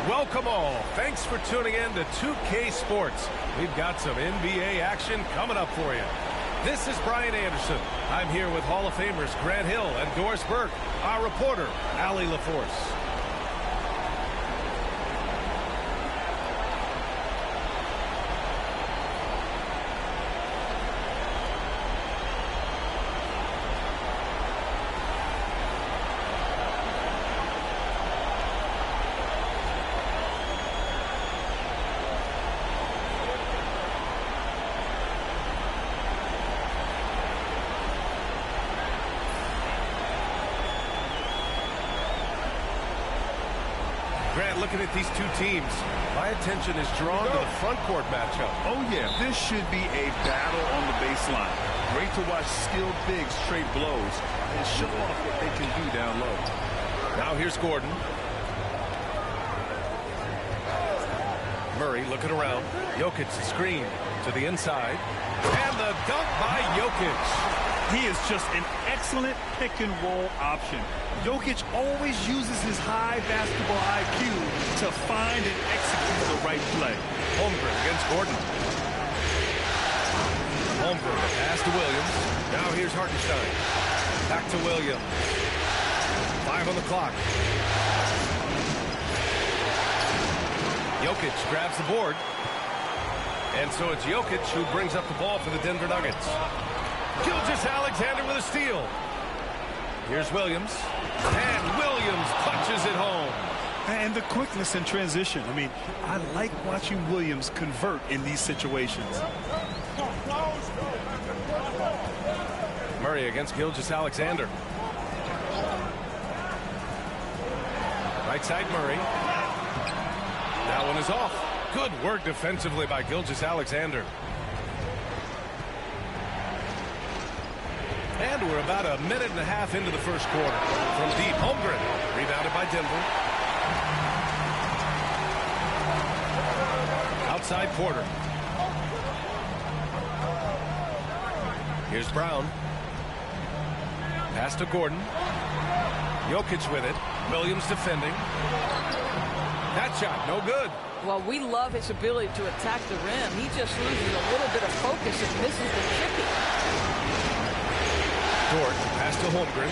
Welcome all. Thanks for tuning in to 2K Sports. We've got some NBA action coming up for you. This is Brian Anderson. I'm here with Hall of Famers Grant Hill and Doris Burke, our reporter, Allie LaForce. Grant, looking at these two teams, my attention is drawn to the front court matchup. Oh, yeah, this should be a battle on the baseline. Great to watch skilled bigs trade blows and show off what they can do down low. Now here's Gordon. Murray looking around. Jokic screen to the inside. And the dunk by Jokic. He is just an excellent pick-and-roll option. Jokic always uses his high basketball IQ to find and execute the right play. Holmgren against Gordon. Holmgren, pass to Williams. Now here's Hartenstein. Back to Williams. 5 on the clock. Jokic grabs the board. And so it's Jokic who brings up the ball for the Denver Nuggets. Gilgeous-Alexander with a steal. Here's Williams. And Williams punches it home. And the quickness in transition. I mean, I like watching Williams convert in these situations. Murray against Gilgeous-Alexander. Right side Murray. That one is off. Good work defensively by Gilgeous-Alexander. And we're about a minute and a half into the first quarter. From deep, Holmgren, rebounded by Denver. Outside Porter. Here's Brown. Pass to Gordon. Jokic with it. Williams defending. That shot, no good. Well, we love his ability to attack the rim. He just loses a little bit of focus and misses the chippy. Dort, pass to Holmgren.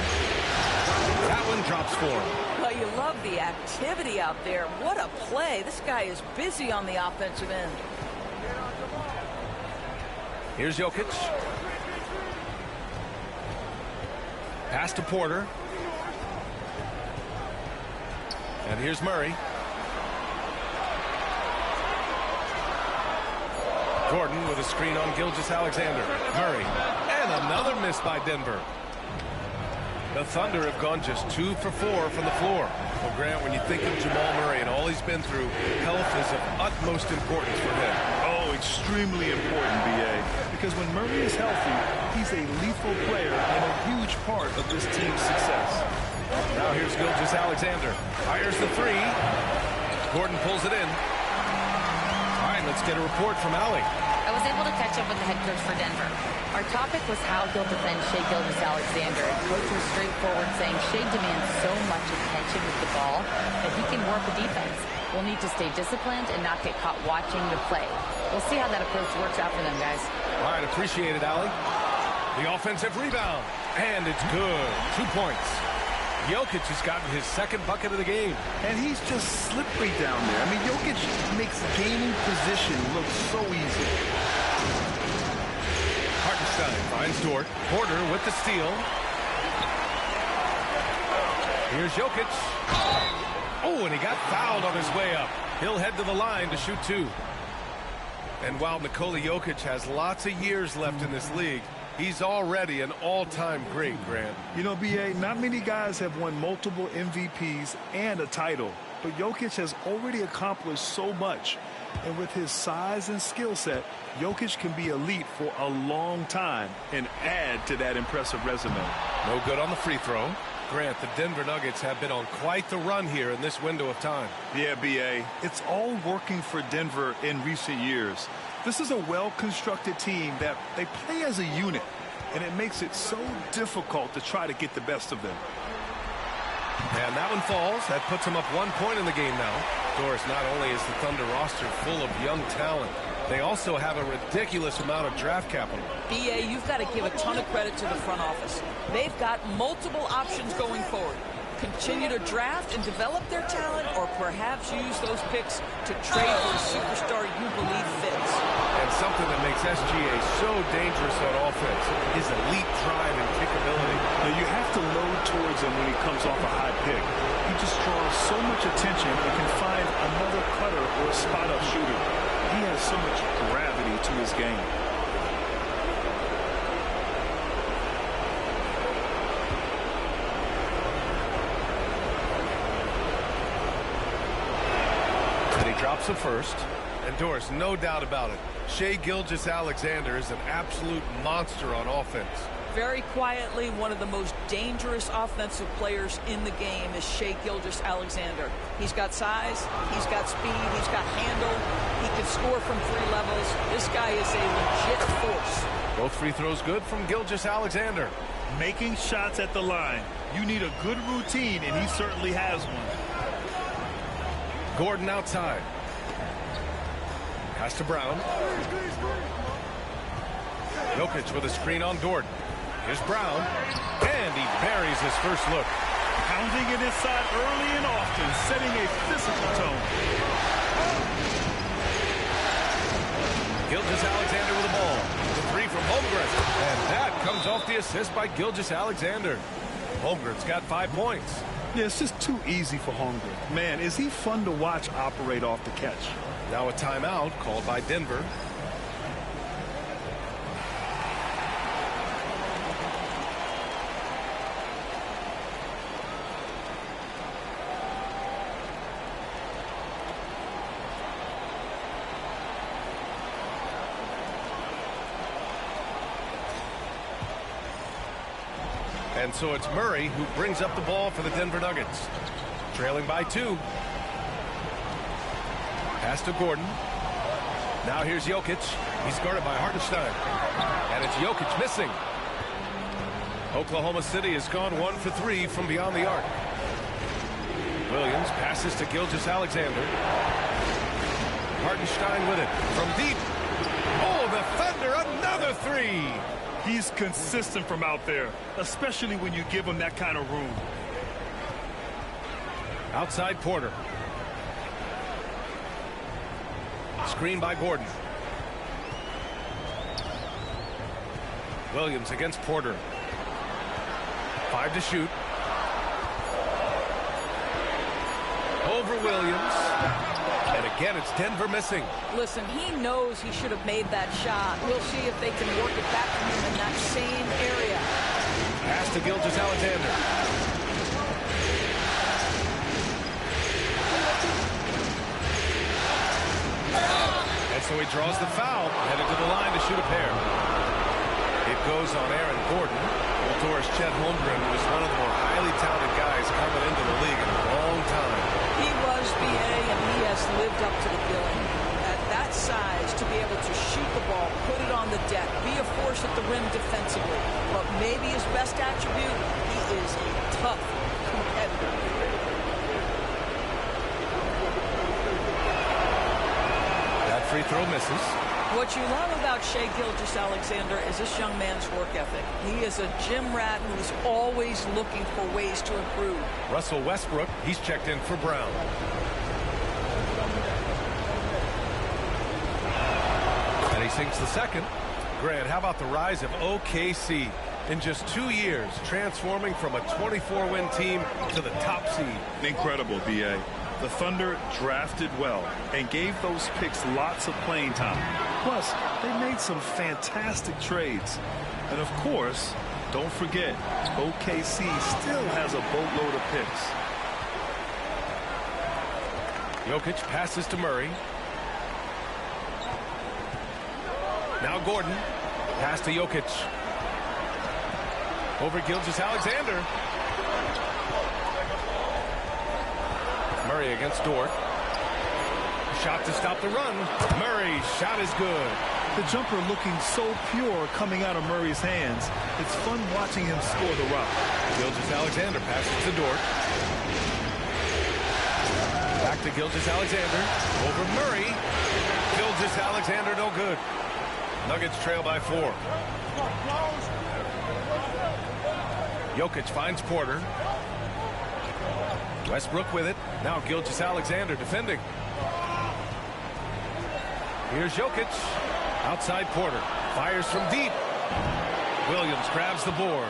That one drops for him. Well, you love the activity out there. What a play. This guy is busy on the offensive end. Here's Jokic. Pass to Porter. And here's Murray. Gordon with a screen on Gilgeous-Alexander. Murray. And another miss by Denver. The Thunder have gone just 2 for 4 from the floor. Well, Grant, when you think of Jamal Murray and all he's been through, health is of utmost importance for him. Oh, extremely important, B.A. Because when Murray is healthy, he's a lethal player and a huge part of this team's success. Now here's Gilgeous-Alexander. Fires the three. Gordon pulls it in. All right, let's get a report from Allie. I was able to catch up with the head coach for Denver. Our topic was how he'll defend Shai Gilgeous-Alexander. Coach was straightforward, saying Shai demands so much attention with the ball that he can warp a defense. We'll need to stay disciplined and not get caught watching the play. We'll see how that approach works out for them, guys. All right, appreciate it, Allie. The offensive rebound, and it's good. 2 points. Jokic has gotten his second bucket of the game. And he's just slippery down there. I mean, Jokic makes gaining position look so easy. Hartenstein finds Dort. Porter with the steal. Here's Jokic. Oh, and he got fouled on his way up. He'll head to the line to shoot 2. And while Nikola Jokic has lots of years left in this league, he's already an all-time great, Grant. You know, B.A., not many guys have won multiple MVPs and a title, but Jokic has already accomplished so much. And with his size and skill set, Jokic can be elite for a long time and add to that impressive resume. No good on the free throw. Grant, the Denver Nuggets have been on quite the run here in this window of time. Yeah, B.A., it's all working for Denver in recent years. This is a well-constructed team that they play as a unit, and it makes it so difficult to try to get the best of them. And that one falls. That puts him up 1 point in the game now. Doris, not only is the Thunder roster full of young talent, they also have a ridiculous amount of draft capital. BA, you've got to give a ton of credit to the front office. They've got multiple options going forward. Continue to draft and develop their talent, or perhaps use those picks to trade for a superstar you believe fits. And something that makes SGA so dangerous on offense is elite drive and kickability. Now you have to load towards him when he comes off a high pick. He just draws so much attention and can find another cutter or a spot-up shooter. He has so much gravity to his game. Drops a first. And Doris, no doubt about it, Shai Gilgeous-Alexander is an absolute monster on offense. Very quietly, one of the most dangerous offensive players in the game is Shai Gilgeous-Alexander. He's got size, he's got speed, he's got handle, he can score from 3 levels. This guy is a legit force. Both free throws good from Gilgeous-Alexander. Making shots at the line. You need a good routine, and he certainly has one. Gordon outside. Pass to Brown. Jokic with a screen on Gordon. Here's Brown. And he buries his first look. Pounding it inside early and often, setting a physical tone. Gilgeous-Alexander with the ball. The 3 from Holmgren. And that comes off the assist by Gilgeous-Alexander. Holmgren's got 5 points. Yeah, it's just too easy for Holmgren. Man, is he fun to watch operate off the catch. Now a timeout called by Denver. And so it's Murray who brings up the ball for the Denver Nuggets. Trailing by 2. Pass to Gordon. Now here's Jokic. He's guarded by Hartenstein. And it's Jokic missing. Oklahoma City has gone 1 for 3 from beyond the arc. Williams passes to Gilgeous-Alexander. Hartenstein with it from deep. Oh, the Thunder, another 3. He's consistent from out there, especially when you give him that kind of room. Outside Porter. Screen by Gordon. Williams against Porter. 5 to shoot. Over Williams. And again, it's Denver missing. Listen, he knows he should have made that shot. We'll see if they can work it back to him in that same area. Pass to Gilgeous-Alexander. And so he draws the foul, headed to the line to shoot a pair. It goes on Aaron Gordon. Well, Doris, Chet Holmgren was one of the more highly talented guys coming into the league in a long time. He was, BA, and he has lived up to the billing. At that size, to be able to shoot the ball, put it on the deck, be a force at the rim defensively. But maybe his best attribute, he is a tough competitor. That free throw misses. What you love about Shai Gilgeous-Alexander is this young man's work ethic. He is a gym rat who is always looking for ways to improve. Russell Westbrook, he's checked in for Brown. And he sinks the second. Grant, how about the rise of OKC? In just 2 years, transforming from a 24-win team to the top seed. Incredible, B.A. The Thunder drafted well and gave those picks lots of playing time. Plus, they made some fantastic trades. And of course, don't forget, OKC still has a boatload of picks. Jokic passes to Murray. Now Gordon. Pass to Jokic. Over Gilgeous-Alexander. Murray against Dort. Shot to stop the run. Murray's shot is good. The jumper looking so pure coming out of Murray's hands. It's fun watching him score the rock. Gilgeous-Alexander passes to Dort. Back to Gilgeous-Alexander. Over Murray. Gilgeous-Alexander no good. Nuggets trail by 4. Jokic finds Porter. Westbrook with it. Now Gilgeous-Alexander defending. Here's Jokic. Outside Porter. Fires from deep. Williams grabs the board.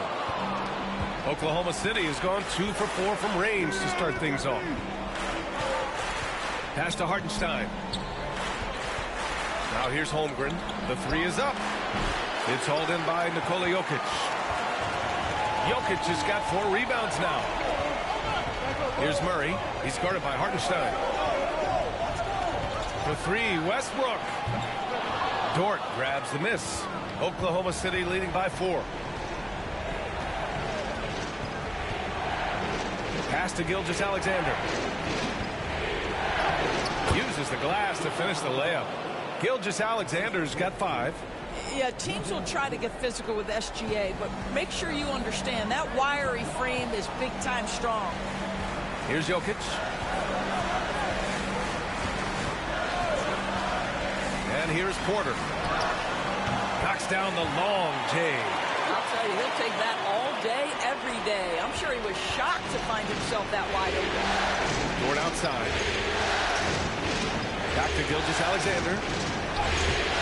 Oklahoma City has gone 2 for 4 from range to start things off. Pass to Hartenstein. Now here's Holmgren. The 3 is up. It's hauled in by Nikola Jokic. Jokic has got 4 rebounds now. Here's Murray. He's guarded by Hartenstein. For 3, Westbrook. Dort grabs the miss. Oklahoma City leading by 4. Pass to Gilgeous-Alexander. Uses the glass to finish the layup. Gilgeous-Alexander's got 5. Yeah, teams will try to get physical with SGA, but make sure you understand that wiry frame is big-time strong. Here's Jokic. And here's Porter. Knocks down the long J. I'll tell you, he'll take that all day, every day. I'm sure he was shocked to find himself that wide open. Dort outside. Back to Gilgeous-Alexander.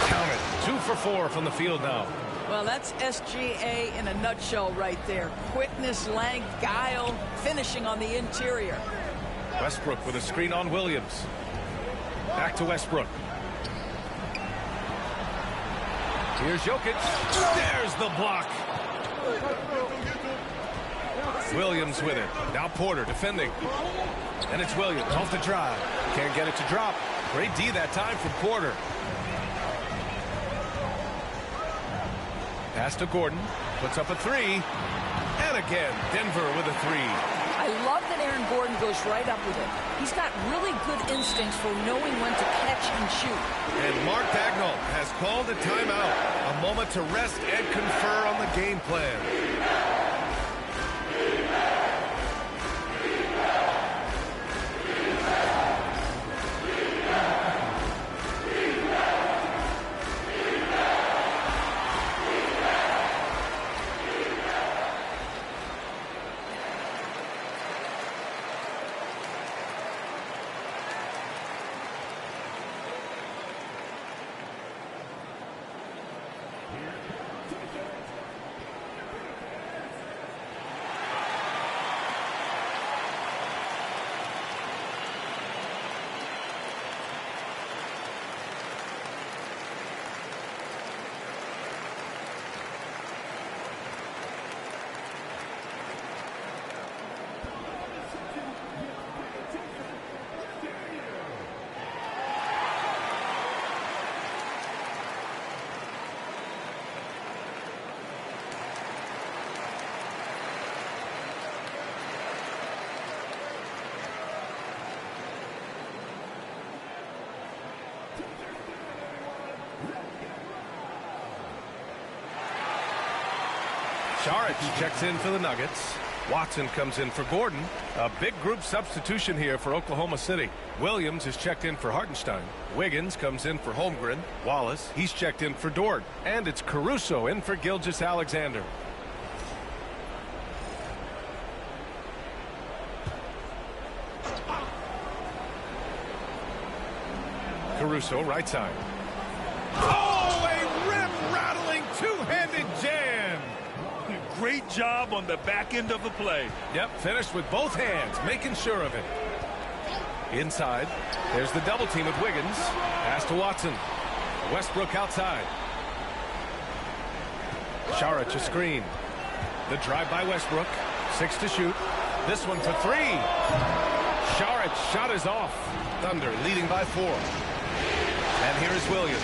Count it. 2 for 4 from the field now. Well, that's SGA in a nutshell right there. Quickness, length, guile, finishing on the interior. Westbrook with a screen on Williams. Back to Westbrook. Here's Jokic. There's the block. Williams with it. Now Porter defending. And it's Williams off the drive. Can't get it to drop. Great D that time from Porter. Pass to Gordon. Puts up a 3. And again, Denver with a 3. I love that Aaron Gordon goes right up with it. He's got really good instincts for knowing when to catch and shoot. And Mark Dagnall has called a timeout. A moment to rest and confer on the game plan. Saric checks in for the Nuggets. Watson comes in for Gordon. A big group substitution here for Oklahoma City. Williams is checked in for Hartenstein. Wiggins comes in for Holmgren. Wallace, he's checked in for Dort. And it's Caruso in for Gilgeous-Alexander. Caruso, right side. Oh, a rip-rattling two-handed jam. Great job on the back end of the play. Yep, finished with both hands, making sure of it. Inside, there's the double team with Wiggins. Pass to Watson. Westbrook outside. Saric a screen. The drive by Westbrook. 6 to shoot. This one for 3. Saric shot is off. Thunder leading by 4. And here is Williams.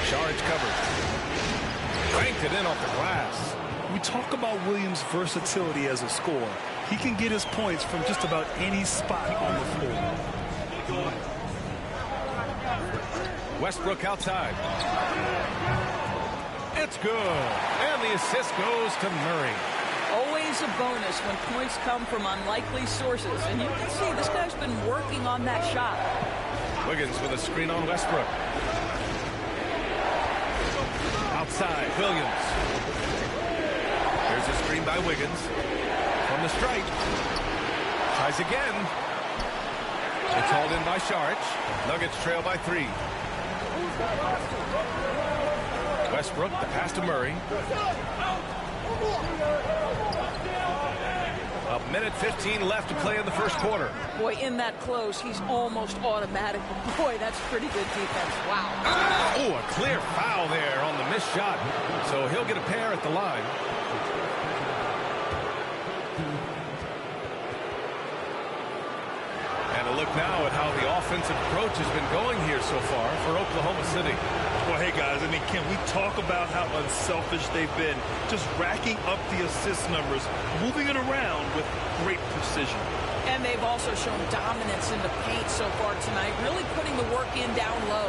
Saric covered. Cranked it in off the glass. We talk about Williams' versatility as a scorer. He can get his points from just about any spot on the floor. Westbrook outside. It's good. And the assist goes to Murray. Always a bonus when points come from unlikely sources. And you can see this guy's been working on that shot. Wiggins with a screen on Westbrook. Outside, Williams. Here's a screen by Wiggins. From the stripe. Tries again. It's hauled in by Saric. Nuggets trail by 3. Westbrook, the pass to Murray. A minute 15 left to play in the first quarter. Boy, in that close, he's almost automatic. Boy, that's pretty good defense. Wow. Oh, a clear foul there on the missed shot. So he'll get a pair at the line. And a look now at how the offensive approach has been going here so far for Oklahoma City. Well, hey, guys, I mean, can we talk about how unselfish they've been? Just racking up the assist numbers, moving it around with great precision. And they've also shown dominance in the paint so far tonight, really putting the work in down low.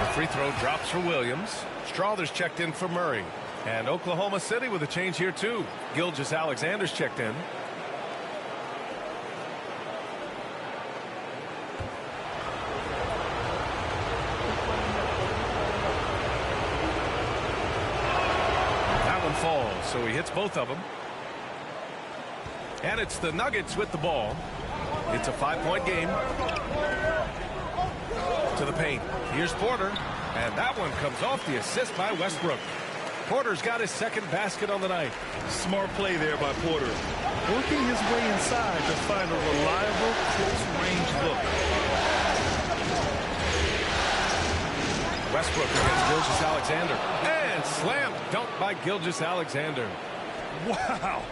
The free throw drops for Williams. Strawther's checked in for Murray. And Oklahoma City with a change here, too. Gilgeous-Alexander's checked in. That one falls, so he hits both of them. And it's the Nuggets with the ball. It's a 5-point game. To the paint. Here's Porter. And that one comes off the assist by Westbrook. Porter's got his second basket on the night. Smart play there by Porter. Working his way inside to find a reliable, close-range look. Westbrook against Gilgeous-Alexander. And slam dunk by Gilgeous-Alexander. Wow.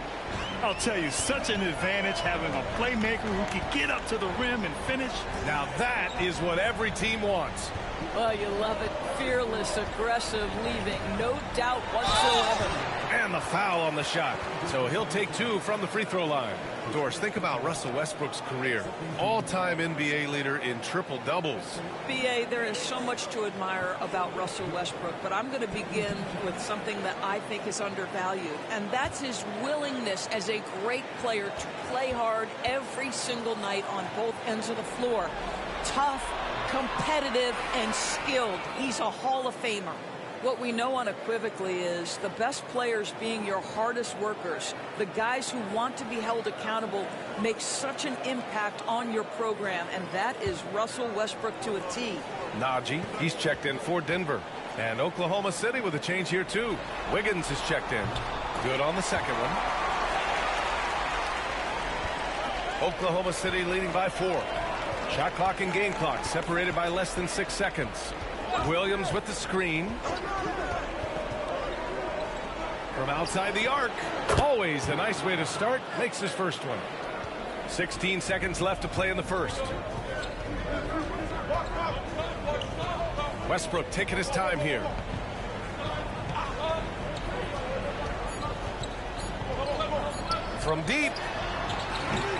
I'll tell you, such an advantage having a playmaker who can get up to the rim and finish. Now that is what every team wants. Well, you love it. Fearless, aggressive, leaving. No doubt whatsoever. And the foul on the shot. So he'll take 2 from the free throw line. Doris, think about Russell Westbrook's career. All-time NBA leader in triple-doubles. B.A., there is so much to admire about Russell Westbrook, but I'm going to begin with something that I think is undervalued, and that's his willingness as a great player to play hard every single night on both ends of the floor. Tough, competitive, and skilled. He's a Hall of Famer. What we know unequivocally is the best players being your hardest workers, the guys who want to be held accountable, make such an impact on your program, and that is Russell Westbrook to a T. Najee, he's checked in for Denver. And Oklahoma City with a change here, too. Wiggins is checked in. Good on the second one. Oklahoma City leading by 4. Shot clock and game clock separated by less than 6 seconds. Williams with the screen. From outside the arc. Always a nice way to start. Makes his first one. 16 seconds left to play in the first. Westbrook taking his time here. From deep.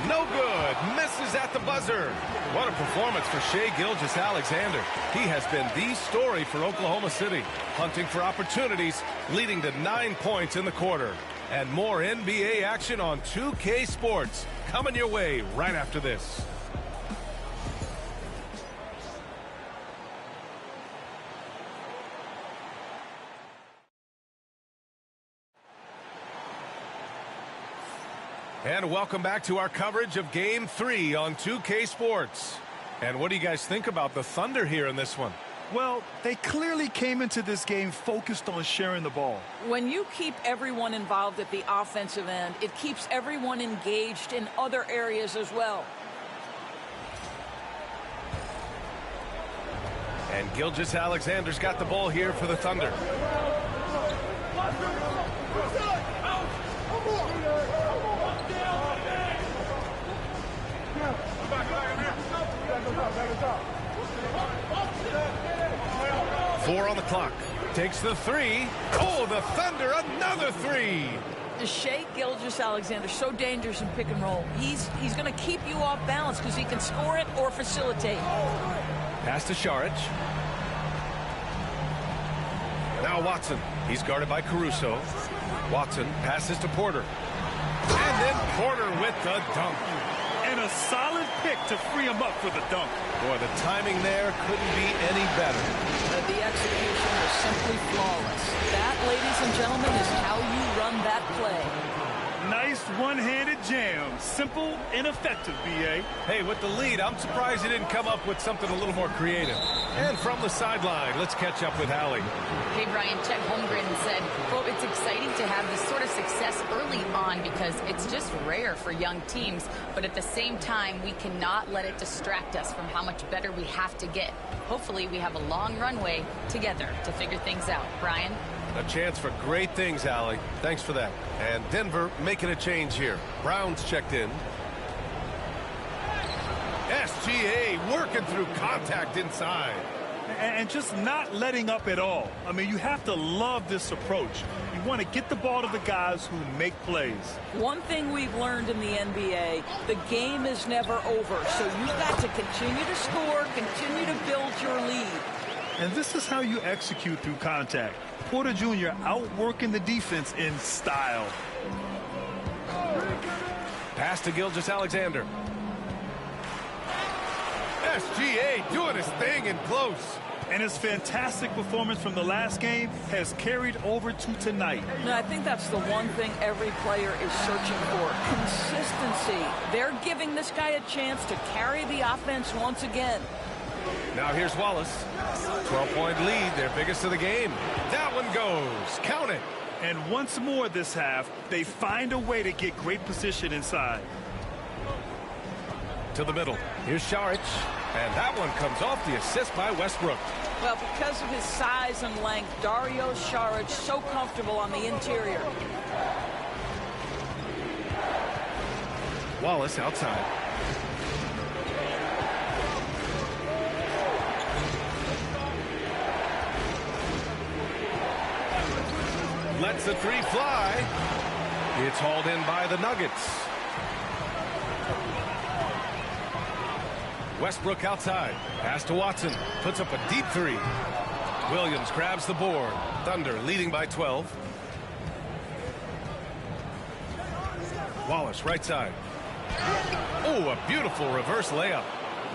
No good. Misses at the buzzer. What a performance for Shai Gilgeous-Alexander. He has been the story for Oklahoma City. Hunting for opportunities, leading to 9 points in the quarter. And more NBA action on 2K Sports. Coming your way right after this. And welcome back to our coverage of Game 3 on 2K Sports. And what do you guys think about the Thunder here in this one? Well, they clearly came into this game focused on sharing the ball. When you keep everyone involved at the offensive end, it keeps everyone engaged in other areas as well. And Gilgeous-Alexander's got the ball here for the Thunder. Four on the clock. Takes the 3. Oh, the Thunder, another 3. Shai Gilgeous-Alexander, so dangerous in pick and roll. He's going to keep you off balance because he can score it or facilitate. Pass to Saric. Now Watson. He's guarded by Caruso. Watson passes to Porter. And then Porter with the dunk. And a solid pick to free him up for the dunk. Boy, the timing there couldn't be any better. The execution was simply flawless. That, ladies and gentlemen, is how you run that play. Nice one-handed jam. Simple and effective, B.A. Hey, with the lead, I'm surprised he didn't come up with something a little more creative. And from the sideline, let's catch up with Hallie. Hey, Brian, Chet Holmgren said, quote, "It's exciting to have this sort of success early on because it's just rare for young teams. But at the same time, we cannot let it distract us from how much better we have to get. Hopefully, we have a long runway together to figure things out." Brian? A chance for great things, Allie. Thanks for that. And Denver making a change here. Brown's checked in. SGA working through contact inside. And just not letting up at all. I mean, you have to love this approach. You want to get the ball to the guys who make plays. One thing we've learned in the NBA, the game is never over. So you've got to continue to score, continue to build your lead. And this is how you execute through contact. Porter Jr. outworking the defense in style. Pass to Gilgeous-Alexander. SGA doing his thing in close. And his fantastic performance from the last game has carried over to tonight. No, I think that's the one thing every player is searching for. Consistency. They're giving this guy a chance to carry the offense once again. Now here's Wallace. 12-point lead, their biggest of the game. That one goes. Count it. And once more this half, they find a way to get great position inside. To the middle. Here's Saric. And that one comes off the assist by Westbrook. Well, because of his size and length, Dario Saric so comfortable on the interior. Wallace outside. Lets the three fly. It's hauled in by the Nuggets. Westbrook outside. Pass to Watson. Puts up a deep three. Williams grabs the board. Thunder leading by 12. Wallace right side. Oh, a beautiful reverse layup.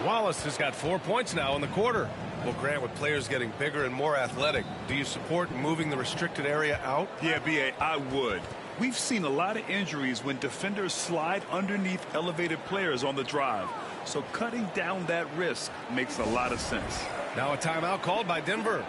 Wallace has got 4 points now in the quarter. Well, Grant, with players getting bigger and more athletic, do you support moving the restricted area out? Yeah, B.A., I would. We've seen a lot of injuries when defenders slide underneath elevated players on the drive. So cutting down that risk makes a lot of sense. Now a timeout called by Denver.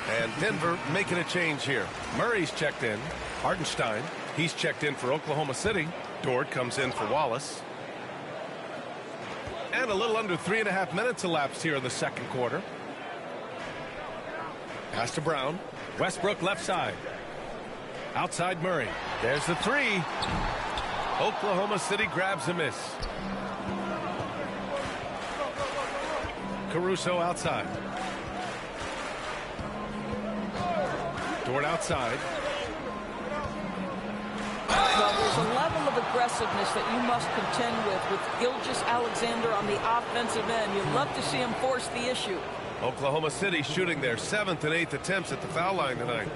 And Denver making a change here. Murray's checked in. Hartenstein, he's checked in for Oklahoma City. Dort comes in for Wallace. And a little under 3.5 minutes elapsed here in the second quarter. Pass to Brown. Westbrook left side. Outside Murray. There's the three. Oklahoma City grabs a miss. Caruso outside. Dort outside. Well, there's a level of aggressiveness that you must contend with Gilgeous-Alexander on the offensive end. You'd love to see him force the issue. Oklahoma City shooting their 7th and 8th attempts at the foul line tonight.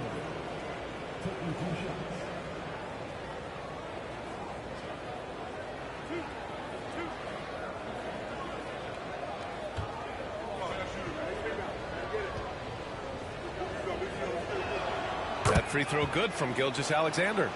That free throw good from Gilgeous-Alexander.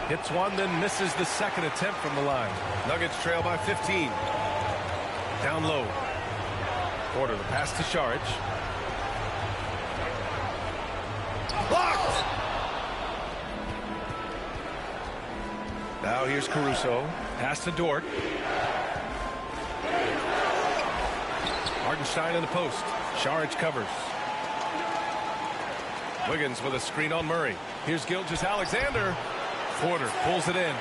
Hits one, then misses the second attempt from the line. Nuggets trail by 15. Down low. Porter the pass to Saric. Blocked! Now here's Caruso. Pass to Dort. Hartenstein in the post. Saric covers. Wiggins with a screen on Murray. Here's Gilgeous-Alexander. Porter pulls it in.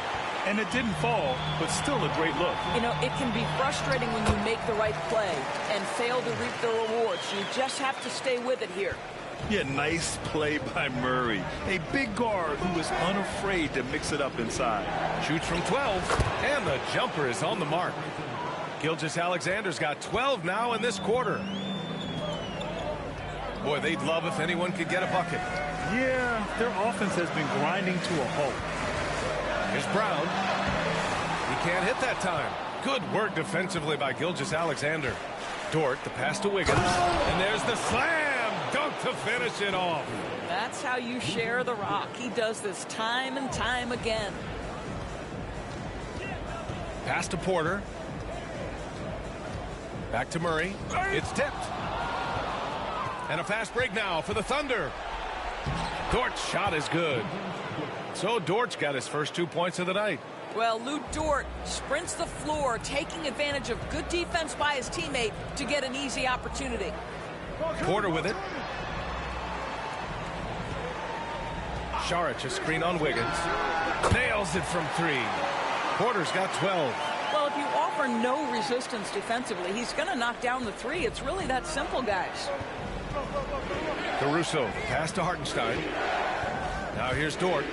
And it didn't fall, but still a great look. You know, it can be frustrating when you make the right play and fail to reap the rewards. You just have to stay with it here. Yeah, nice play by Murray. A big guard who is unafraid to mix it up inside. Shoots from 12, and the jumper is on the mark. Gilgeous-Alexander's got 12 now in this quarter. Boy, they'd love if anyone could get a bucket. Yeah, their offense has been grinding to a halt. Here's Brown. He can't hit that time. Good work defensively by Gilgeous-Alexander. Dort, the pass to Wiggins. And there's the slam dunk to finish it off. That's how you share the rock. He does this time and time again. Pass to Porter. Back to Murray. It's tipped. And a fast break now for the Thunder. Dort's shot is good. So Dort's got his first 2 points of the night. Well, Lou Dort sprints the floor, taking advantage of good defense by his teammate to get an easy opportunity. Porter with it. Saric a screen on Wiggins. Nails it from 3. Porter's got 12. Well, if you offer no resistance defensively, he's going to knock down the 3. It's really that simple, guys. Caruso, pass to Hartenstein. Now here's Dort.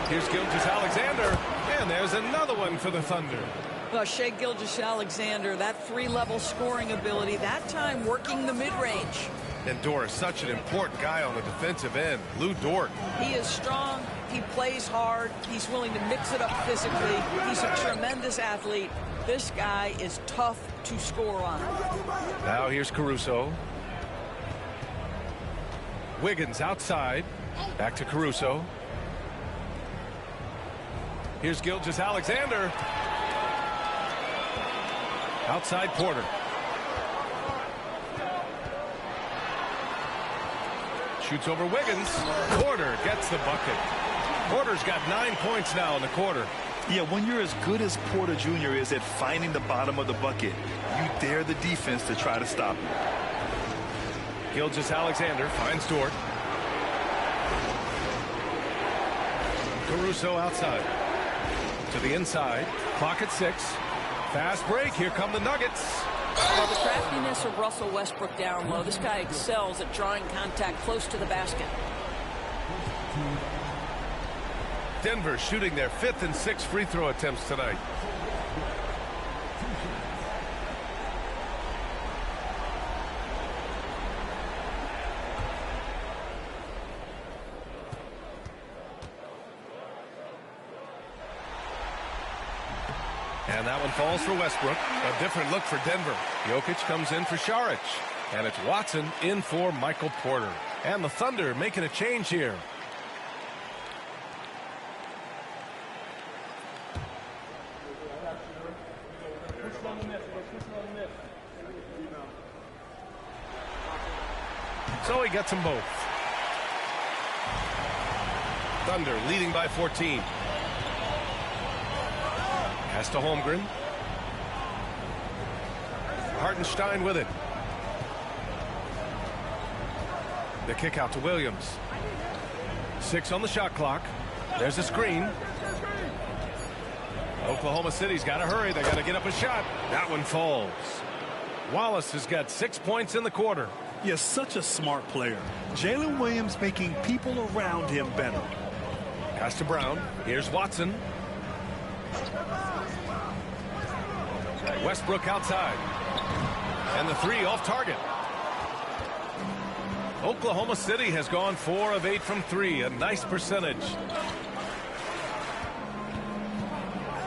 Here's Gilgeous-Alexander, and there's another one for the Thunder. Well, Shai Gilgeous-Alexander, that 3-level scoring ability, that time working the mid-range. And Dort is such an important guy on the defensive end. Lou Dort. He is strong. He plays hard. He's willing to mix it up physically. He's a tremendous athlete. This guy is tough to score on. Now here's Caruso. Wiggins outside. Back to Caruso. Here's Gilgeous-Alexander. Outside Porter. Shoots over Wiggins. Porter gets the bucket. Porter's got 9 points now in the quarter. Yeah, when you're as good as Porter Jr. is at finding the bottom of the bucket, you dare the defense to try to stop him. Gilgeous-Alexander finds Dort. Caruso outside. To the inside. Clock at 6. Fast break. Here come the Nuggets. Well, the craftiness of Russell Westbrook down low. This guy excels at drawing contact close to the basket. Denver shooting their 5th and 6th free throw attempts tonight. And that one falls for Westbrook. A different look for Denver. Jokic comes in for Saric. And it's Watson in for Michael Porter. And the Thunder making a change here. So he gets them both. Thunder leading by 14. Pass to Holmgren. Hartenstein with it. The kick out to Williams. 6 on the shot clock. There's a screen. Oklahoma City's got to hurry. They got to get up a shot. That one falls. Wallace has got 6 points in the quarter. Yes, such a smart player. Jalen Williams making people around him better. Pass to Brown. Here's Watson. Westbrook outside. And the three off target. Oklahoma City has gone 4 of 8 from 3. A nice percentage.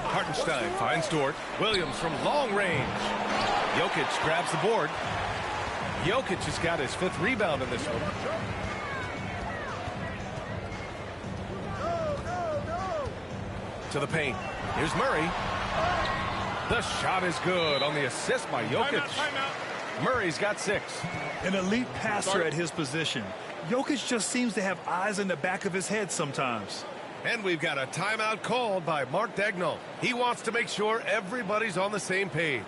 Hartenstein finds Dort. Williams from long range. Jokic grabs the board. Jokic has got his 5th rebound in this one. To the paint. Here's Murray. The shot is good on the assist by Jokic. Timeout. Murray's got 6. An elite passer at his position. Jokic just seems to have eyes in the back of his head sometimes. And we've got a timeout called by Mark Daigneault. He wants to make sure everybody's on the same page.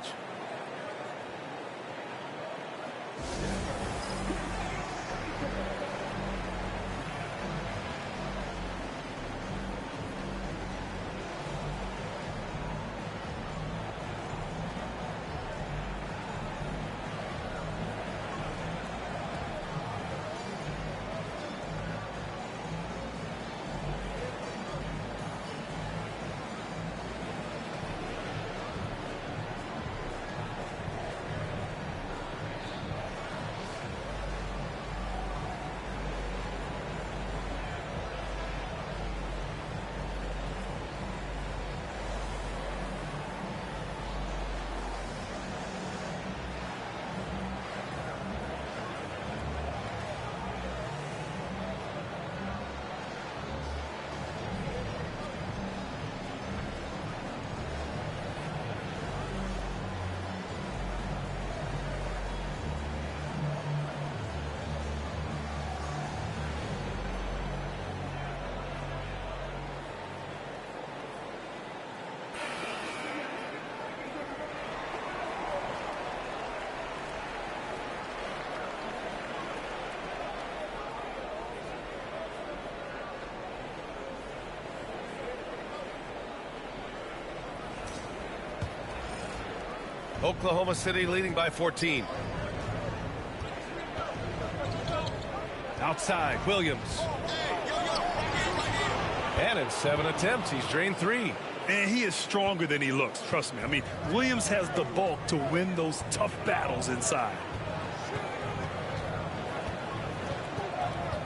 Oklahoma City leading by 14. Outside, Williams. And in 7 attempts, he's drained 3. And he is stronger than he looks, trust me. I mean, Williams has the bulk to win those tough battles inside.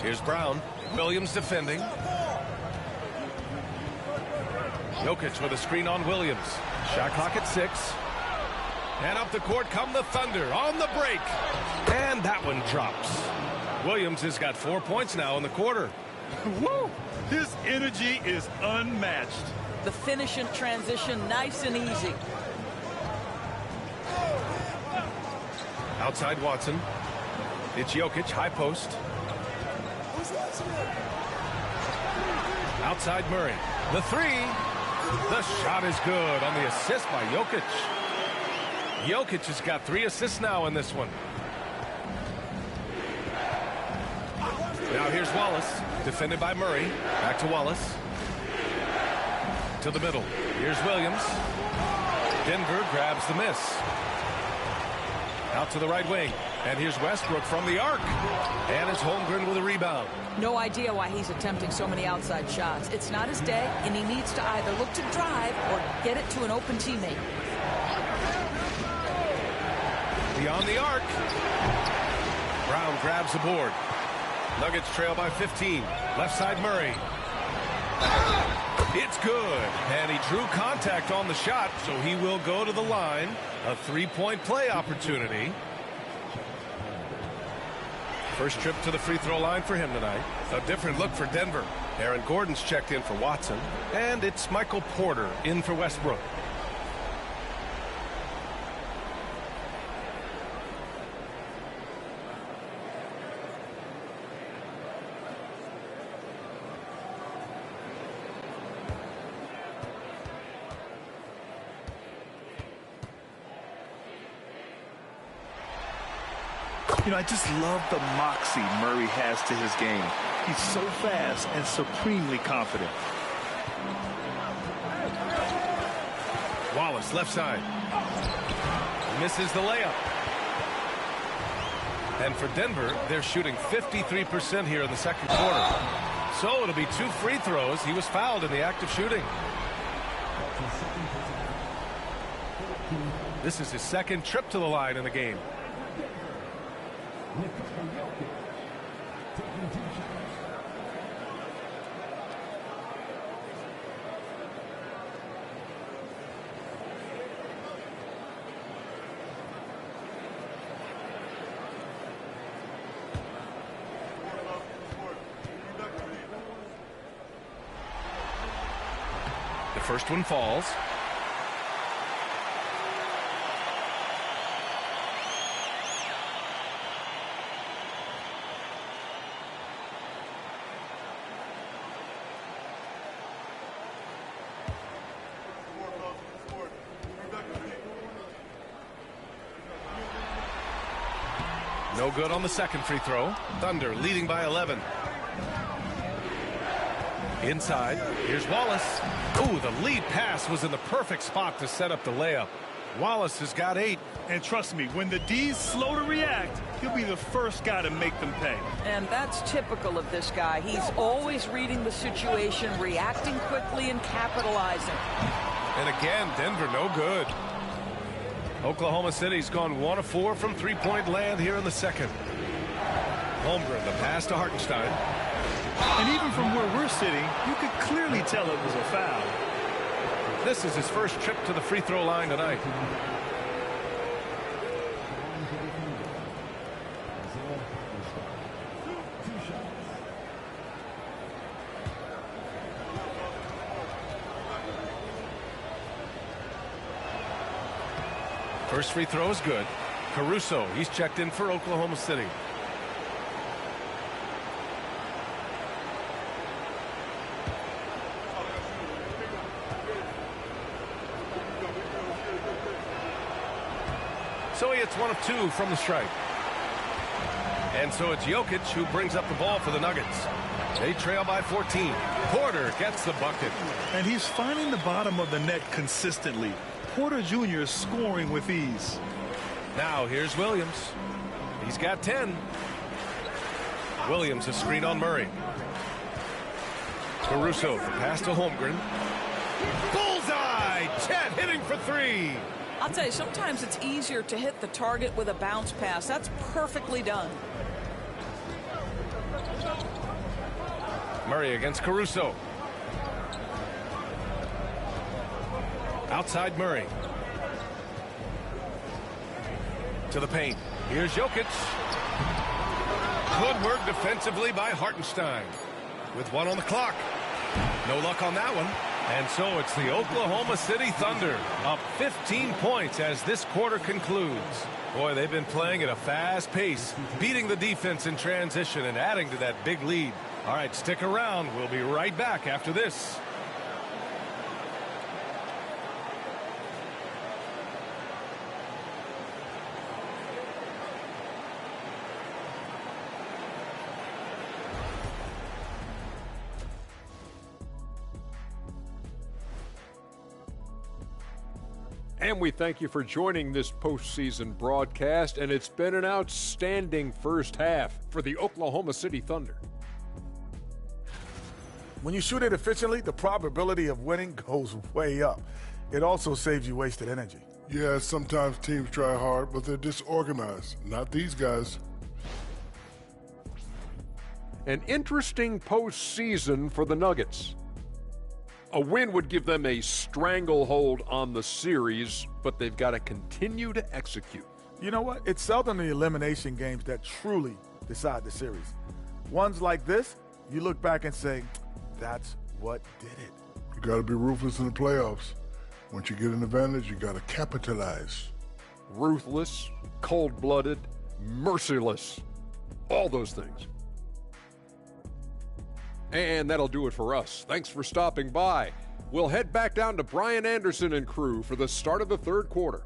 Here's Brown. Williams defending. Jokic with a screen on Williams. Shot clock at 6. And up the court come the Thunder on the break. And that one drops. Williams has got 4 points now in the quarter. Woo! His energy is unmatched. The finish in transition, nice and easy. Outside Watson. It's Jokic, high post. Outside Murray. The 3. The shot is good on the assist by Jokic. Jokic has got 3 assists now in this one. Now here's Wallace, defended by Murray. Back to Wallace. To the middle. Here's Williams. Denver grabs the miss. Out to the right wing. And here's Westbrook from the arc. And it's Holmgren with a rebound. No idea why he's attempting so many outside shots. It's not his day, and he needs to either look to drive or get it to an open teammate. Beyond the arc. Brown grabs the board. Nuggets trail by 15. Left side Murray. It's good. And he drew contact on the shot, so he will go to the line. A 3-point play opportunity. First trip to the free throw line for him tonight. A different look for Denver. Aaron Gordon's checked in for Watson. And it's Michael Porter in for Westbrook. You know, I just love the moxie Murray has to his game. He's so fast and supremely confident. Wallace, left side. Misses the layup. And for Denver, they're shooting 53% here in the second quarter. So it'll be 2 free throws. He was fouled in the act of shooting. This is his second trip to the line in the game. The first one falls. No good on the second free throw. Thunder leading by 11. Inside, here's Wallace. Ooh, the lead pass was in the perfect spot to set up the layup. Wallace has got 8. And trust me, when the D's slow to react, he'll be the first guy to make them pay. And that's typical of this guy. He's always reading the situation, reacting quickly, and capitalizing. And again, Denver no good. Oklahoma City's gone 1 of 4 from three-point land here in the second. Holmgren, the pass to Hartenstein. And even from where we're sitting, you could clearly tell it was a foul. This is his first trip to the free throw line tonight. First free throw is good. Caruso, he's checked in for Oklahoma City. So he hits 1 of 2 from the stripe. And so it's Jokic who brings up the ball for the Nuggets. They trail by 14. Porter gets the bucket. And he's finding the bottom of the net consistently. Porter Jr. is scoring with ease. Now here's Williams. He's got 10. Williams a screen on Murray. Caruso, the pass to Holmgren. Bullseye! Chet hitting for 3. I'll tell you, sometimes it's easier to hit the target with a bounce pass. That's perfectly done. Murray against Caruso. Outside Murray. To the paint. Here's Jokic. Good work defensively by Hartenstein. With 1 on the clock. No luck on that one. And so it's the Oklahoma City Thunder up 15 points as this quarter concludes. Boy, they've been playing at a fast pace, beating the defense in transition and adding to that big lead. All right, stick around. We'll be right back after this. And we thank you for joining this postseason broadcast, and it's been an outstanding first half for the Oklahoma City Thunder. When you shoot it efficiently, the probability of winning goes way up. It also saves you wasted energy. Yeah, sometimes teams try hard, but they're disorganized. Not these guys. An interesting postseason for the Nuggets. A win would give them a stranglehold on the series, but they've got to continue to execute. You know what? It's seldom the elimination games that truly decide the series. Ones like this, you look back and say, that's what did it. You got to be ruthless in the playoffs. Once you get an advantage, you got to capitalize. Ruthless, cold-blooded, merciless. All those things. And that'll do it for us. Thanks for stopping by. We'll head back down to Brian Anderson and crew for the start of the third quarter.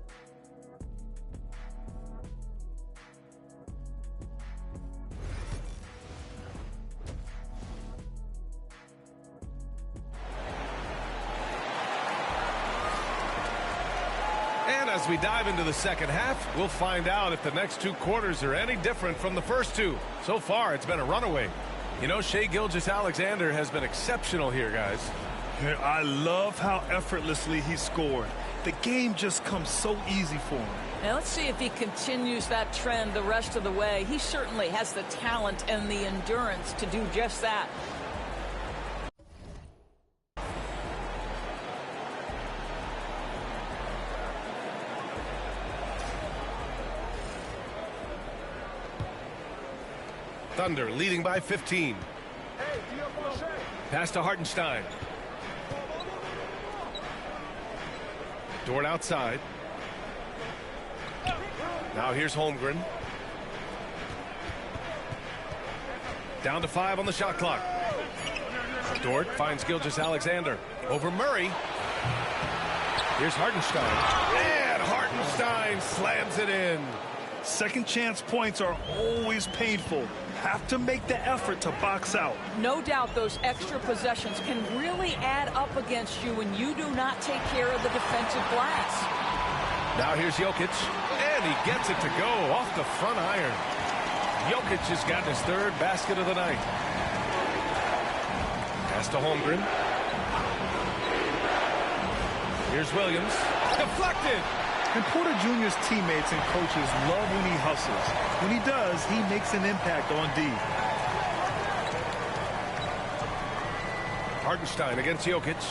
As we dive into the second half, we'll find out if the next 2 quarters are any different from the first 2. So far, it's been a runaway. You know, Shai Gilgeous-Alexander has been exceptional here, guys. I love how effortlessly he scored. The game just comes so easy for him. Now let's see if he continues that trend the rest of the way. He certainly has the talent and the endurance to do just that. Thunder leading by 15. Pass to Hartenstein. Dort outside. Now here's Holmgren. Down to 5 on the shot clock. Dort finds Gilgeous-Alexander. Over Murray. Here's Hartenstein. And Hartenstein slams it in. Second chance points are always painful. Have to make the effort to box out. No doubt those extra possessions can really add up against you when you do not take care of the defensive glass. Now here's Jokic, and he gets it to go off the front iron. Jokic has gotten his 3rd basket of the night. Pass to Holmgren. Here's Williams. Deflected. And Porter Jr.'s teammates and coaches love when he hustles. When he does, he makes an impact on D. Hartenstein against Jokic.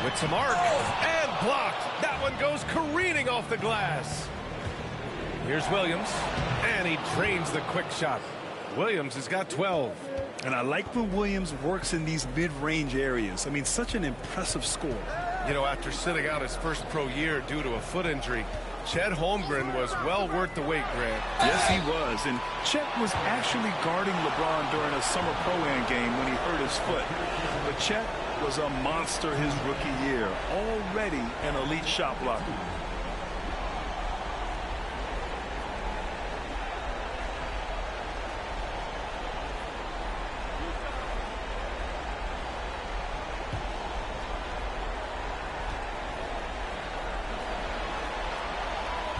With some arc. And blocked. That one goes careening off the glass. Here's Williams. And he drains the quick shot. Williams has got 12. And I like when Williams works in these mid-range areas. I mean, such an impressive score. You know, after sitting out his first pro year due to a foot injury, Chet Holmgren was well worth the wait, Grant. Yes, he was. And Chet was actually guarding LeBron during a summer pro-am game when he hurt his foot. But Chet was a monster his rookie year, already an elite shot blocker.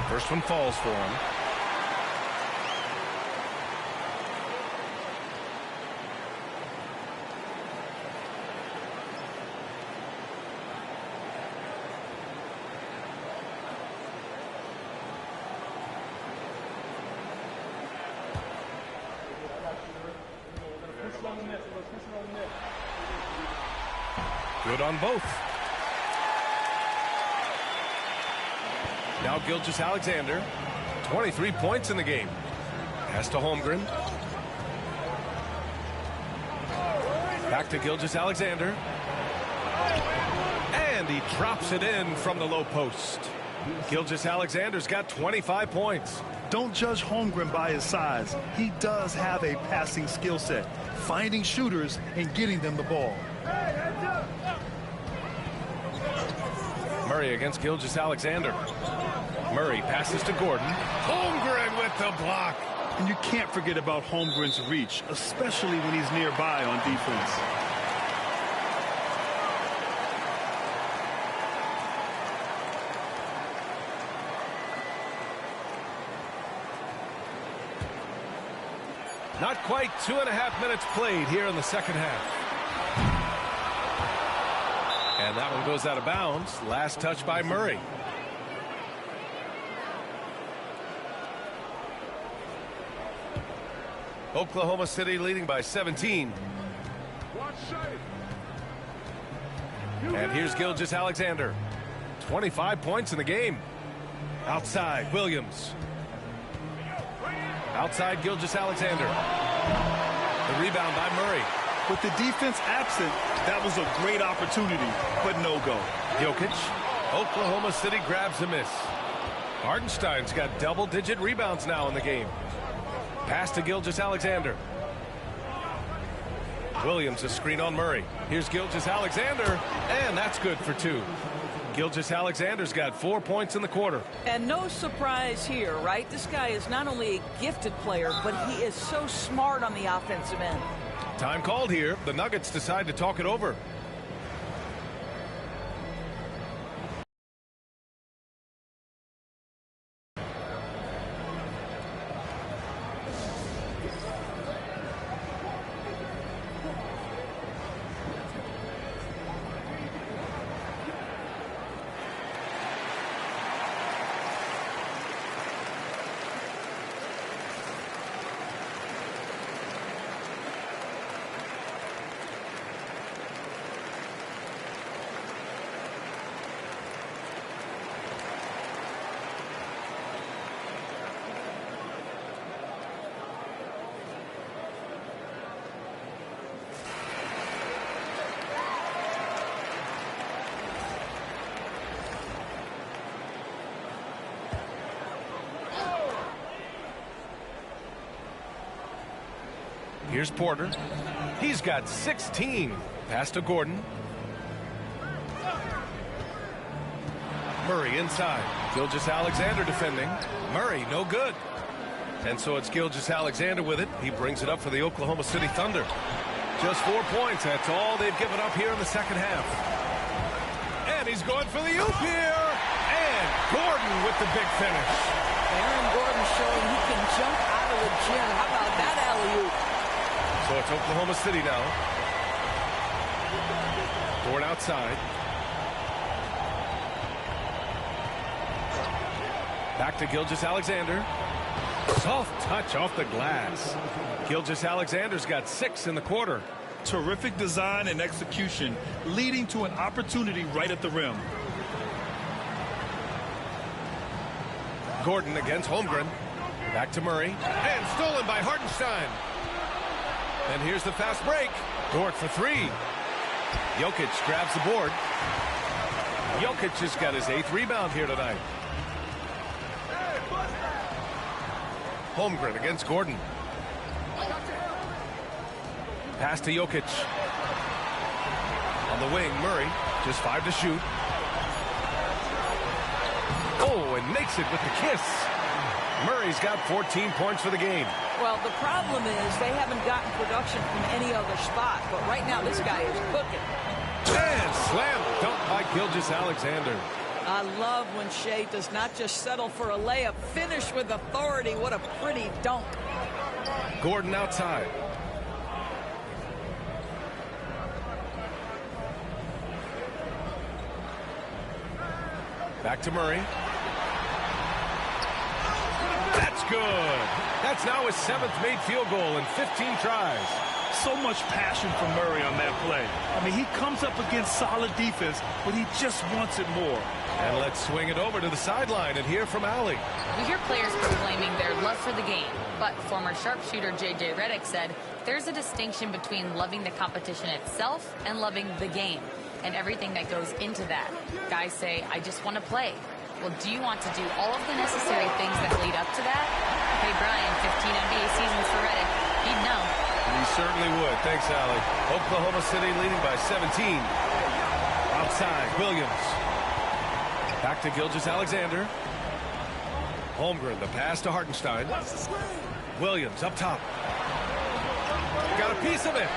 First one falls for him. Good on both. Now Gilgeous-Alexander, 23 points in the game. Pass to Holmgren. Back to Gilgeous-Alexander. And he drops it in from the low post. Gilgeous-Alexander's got 25 points. Don't judge Holmgren by his size. He does have a passing skill set, finding shooters and getting them the ball. Murray against Gilgeous-Alexander. Murray passes to Gordon. Holmgren with the block. And you can't forget about Holmgren's reach, especially when he's nearby on defense. Not quite 2.5 minutes played here in the second half. And that one goes out of bounds. Last touch by Murray. Oklahoma City leading by 17. And here's Gilgeous-Alexander. 25 points in the game. Outside, Williams. Outside, Gilgeous-Alexander. The rebound by Murray. With the defense absent, that was a great opportunity, but no go. Jokic. Oklahoma City grabs a miss. Hartenstein's got double-digit rebounds now in the game. Pass to Gilgeous-Alexander. Williams a screen on Murray. Here's Gilgeous-Alexander, and that's good for 2. Gilgeous-Alexander's got 4 points in the quarter. And no surprise here, right? This guy is not only a gifted player, but he is so smart on the offensive end. Time called here. The Nuggets decide to talk it over. Here's Porter. He's got 16. Pass to Gordon. Murray inside. Gilgeous-Alexander defending. Murray, no good. And so it's Gilgeous-Alexander with it. He brings it up for the Oklahoma City Thunder. Just 4 points. That's all they've given up here in the second half. And he's going for the oop here. And Gordon with the big finish. Aaron Gordon showing he can jump out of the gym. How about that alley-oop? So it's Oklahoma City now. Gordon outside. Back to Gilgeous-Alexander. Soft touch off the glass. Gilgeous-Alexander's got 6 in the quarter. Terrific design and execution, leading to an opportunity right at the rim. Gordon against Holmgren. Back to Murray. And stolen by Hartenstein. And here's the fast break. Dort for 3. Jokic grabs the board. Jokic has got his 8th rebound here tonight. Holmgren against Gordon. Pass to Jokic. On the wing, Murray. Just 5 to shoot. Oh, and makes it with the kiss. Murray's got 14 points for the game. Well, the problem is they haven't gotten production from any other spot. But right now, this guy is cooking. And slam dunk by Gilgeous-Alexander. I love when Shea does not just settle for a layup. Finish with authority. What a pretty dunk. Gordon outside. Back to Murray. That's good. That's now his 7th made field goal in 15 tries. So much passion from Murray on that play. I mean, he comes up against solid defense, but he just wants it more. And let's swing it over to the sideline and hear from Allie. We hear players proclaiming their love for the game, but former sharpshooter J.J. Redick said there's a distinction between loving the competition itself and loving the game and everything that goes into that. Guys say, I just want to play. Well, do you want to do all of the necessary things that lead up to that? Hey, Brian, 15 NBA seasons for Redick. He'd know. He certainly would. Thanks, Allie. Oklahoma City leading by 17. Outside, Williams. Back to Gilgeous-Alexander. Holmgren, the pass to Hartenstein. Williams up top. Got a piece of it.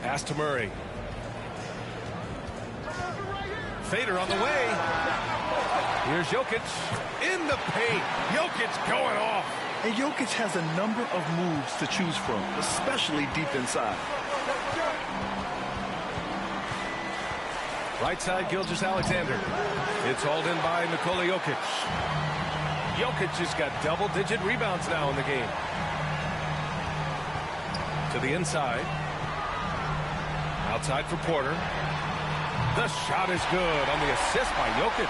Pass to Murray. Fader on the way. Here's Jokic in the paint. Jokic going off. And Jokic has a number of moves to choose from, especially deep inside. Right side, Gilgeous-Alexander. It's hauled in by Nikola Jokic. Jokic has got double-digit rebounds now in the game. To the inside. Outside for Porter. The shot is good on the assist by Jokic.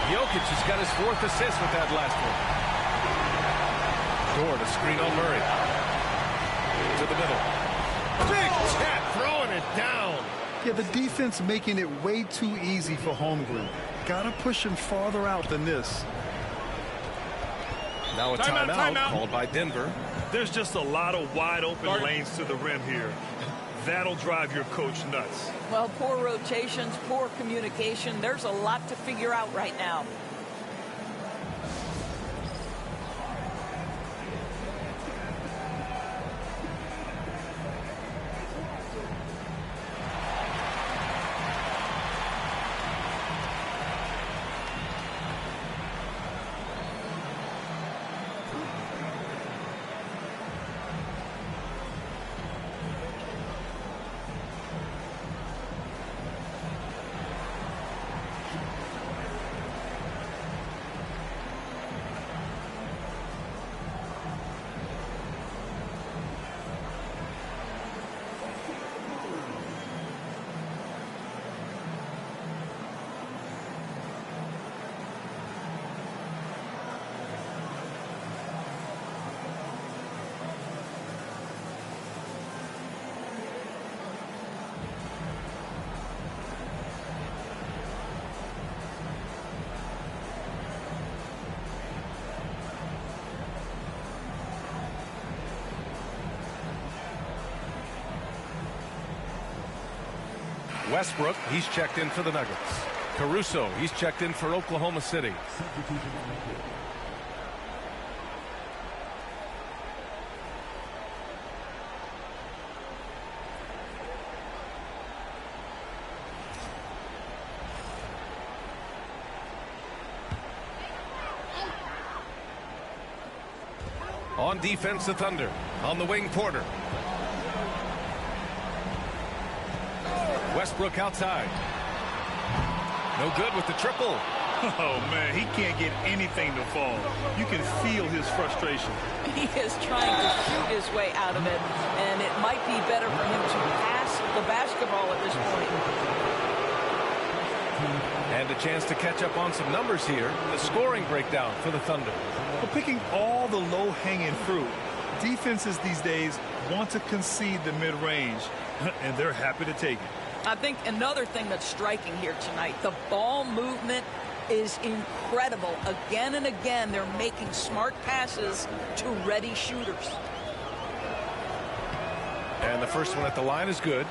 Jokic has got his 4th assist with that last one. Dort, a screen on Murray. To the middle. Big Chet throwing it down. Yeah, the defense making it way too easy for Holmgren. Gotta push him farther out than this. Now a timeout called by Denver. There's just a lot of wide open lanes to the rim here. That'll drive your coach nuts. Well, poor rotations, poor communication. There's a lot to figure out right now. Westbrook, he's checked in for the Nuggets. Caruso, he's checked in for Oklahoma City. On defense, the Thunder. On the wing, Porter. Westbrook outside. No good with the triple. Oh, man, he can't get anything to fall. You can feel his frustration. He is trying to shoot his way out of it, and it might be better for him to pass the basketball at this point. And a chance to catch up on some numbers here. The scoring breakdown for the Thunder. But picking all the low-hanging fruit, defenses these days want to concede the mid-range, And they're happy to take it. I think another thing that's striking here tonight, the ball movement is incredible. Again and again, they're making smart passes to ready shooters. And the first one at the line is good.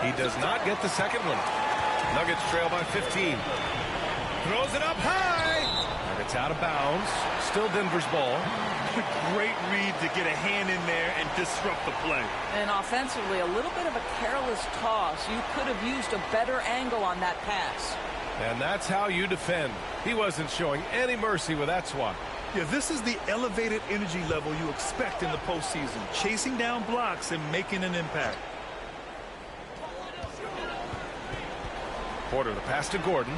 He does not get the second one. Nuggets trail by 15. Throws it up high. Nuggets out of bounds. Still Denver's ball. Great read to get a hand in there and disrupt the play. And offensively, a little bit of a careless toss. You could have used a better angle on that pass. And that's how you defend. He wasn't showing any mercy with that swat. Yeah, this is the elevated energy level you expect in the postseason. Chasing down blocks and making an impact. Porter, the pass to Gordon.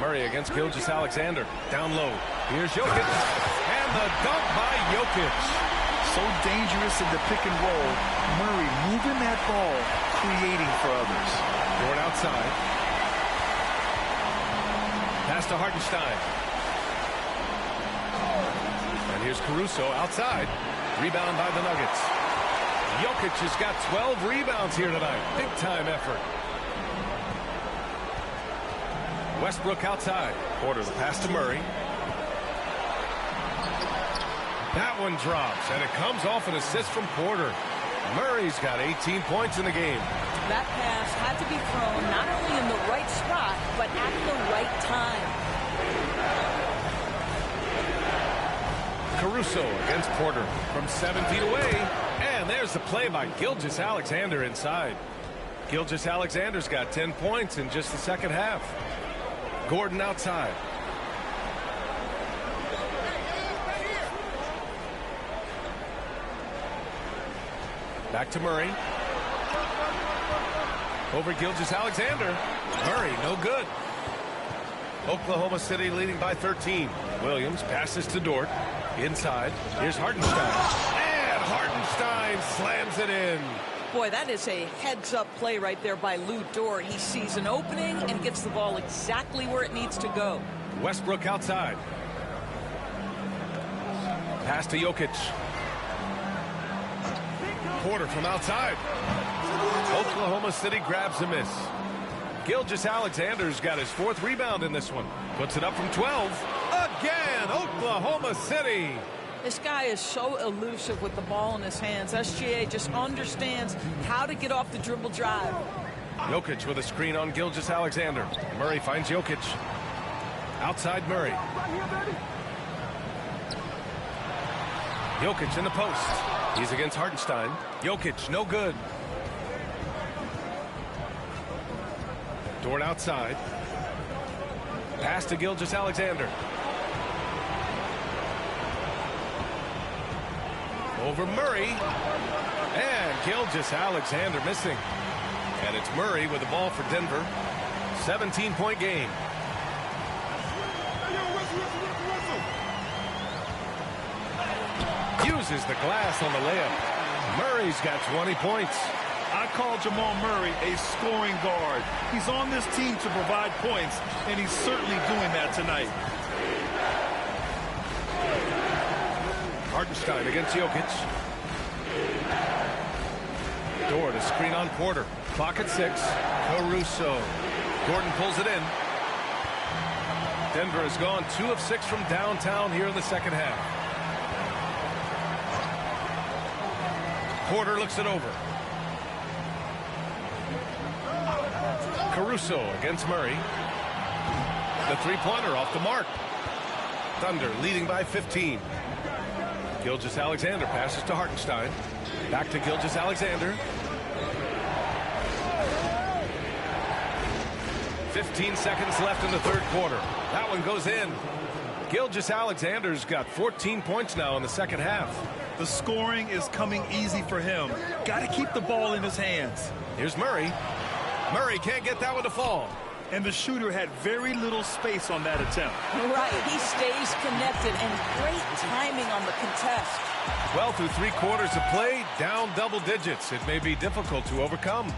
Murray against Gilgeous-Alexander. Down low. Here's Jokic. And the dunk by Jokic. So dangerous in the pick and roll. Murray moving that ball, creating for others. Gordon outside. Pass to Hartenstein. And here's Caruso outside. Rebound by the Nuggets. Jokic has got 12 rebounds here tonight. Big time effort. Westbrook outside. Porter, the pass to Murray. That one drops, and it comes off an assist from Porter. Murray's got 18 points in the game. That pass had to be thrown not only in the right spot, but at the right time. Caruso against Porter from 7 feet away. And there's the play by Gilgeous-Alexander inside. Gilgeous-Alexander's got 10 points in just the second half. Gordon outside. Back to Murray. Over Gilgeous-Alexander. Murray, no good. Oklahoma City leading by 13. Williams passes to Dort. Inside. Here's Hartenstein. And Hartenstein slams it in. Boy, that is a heads-up play right there by Lou Dort. He sees an opening and gets the ball exactly where it needs to go. Westbrook outside. Pass to Jokic. Porter from outside. Oklahoma City grabs a miss. Gilgeous-Alexander's got his 4th rebound in this one. Puts it up from 12. Again, Oklahoma City. This guy is so elusive with the ball in his hands. SGA just understands how to get off the dribble drive. Jokic with a screen on Gilgeous-Alexander. Murray finds Jokic. Outside Murray. Jokic in the post. He's against Hartenstein. Jokic, no good. Dort outside. Pass to Gilgeous-Alexander. Over Murray. And Gilgeous-Alexander missing. And it's Murray with the ball for Denver. 17-point game. Uses the glass on the layup. Murray's got 20 points. I call Jamal Murray a scoring guard. He's on this team to provide points, and he's certainly doing that tonight. Hartenstein against Jokic. Door to screen on Porter. Clock at 6. Caruso. Gordon pulls it in. Denver has gone 2 of 6 from downtown here in the second half. Porter looks it over. Caruso against Murray. The three-pointer off the mark. Thunder leading by 15. Gilgeous-Alexander passes to Hartenstein. Back to Gilgeous-Alexander. 15 seconds left in the third quarter. That one goes in. Gilgeous-Alexander's got 14 points now in the second half. The scoring is coming easy for him. Got to keep the ball in his hands. Here's Murray. Murray can't get that one to fall. And the shooter had very little space on that attempt. Right, he stays connected, and great timing on the contest. Well, through 3 quarters of play, down double digits. It may be difficult to overcome.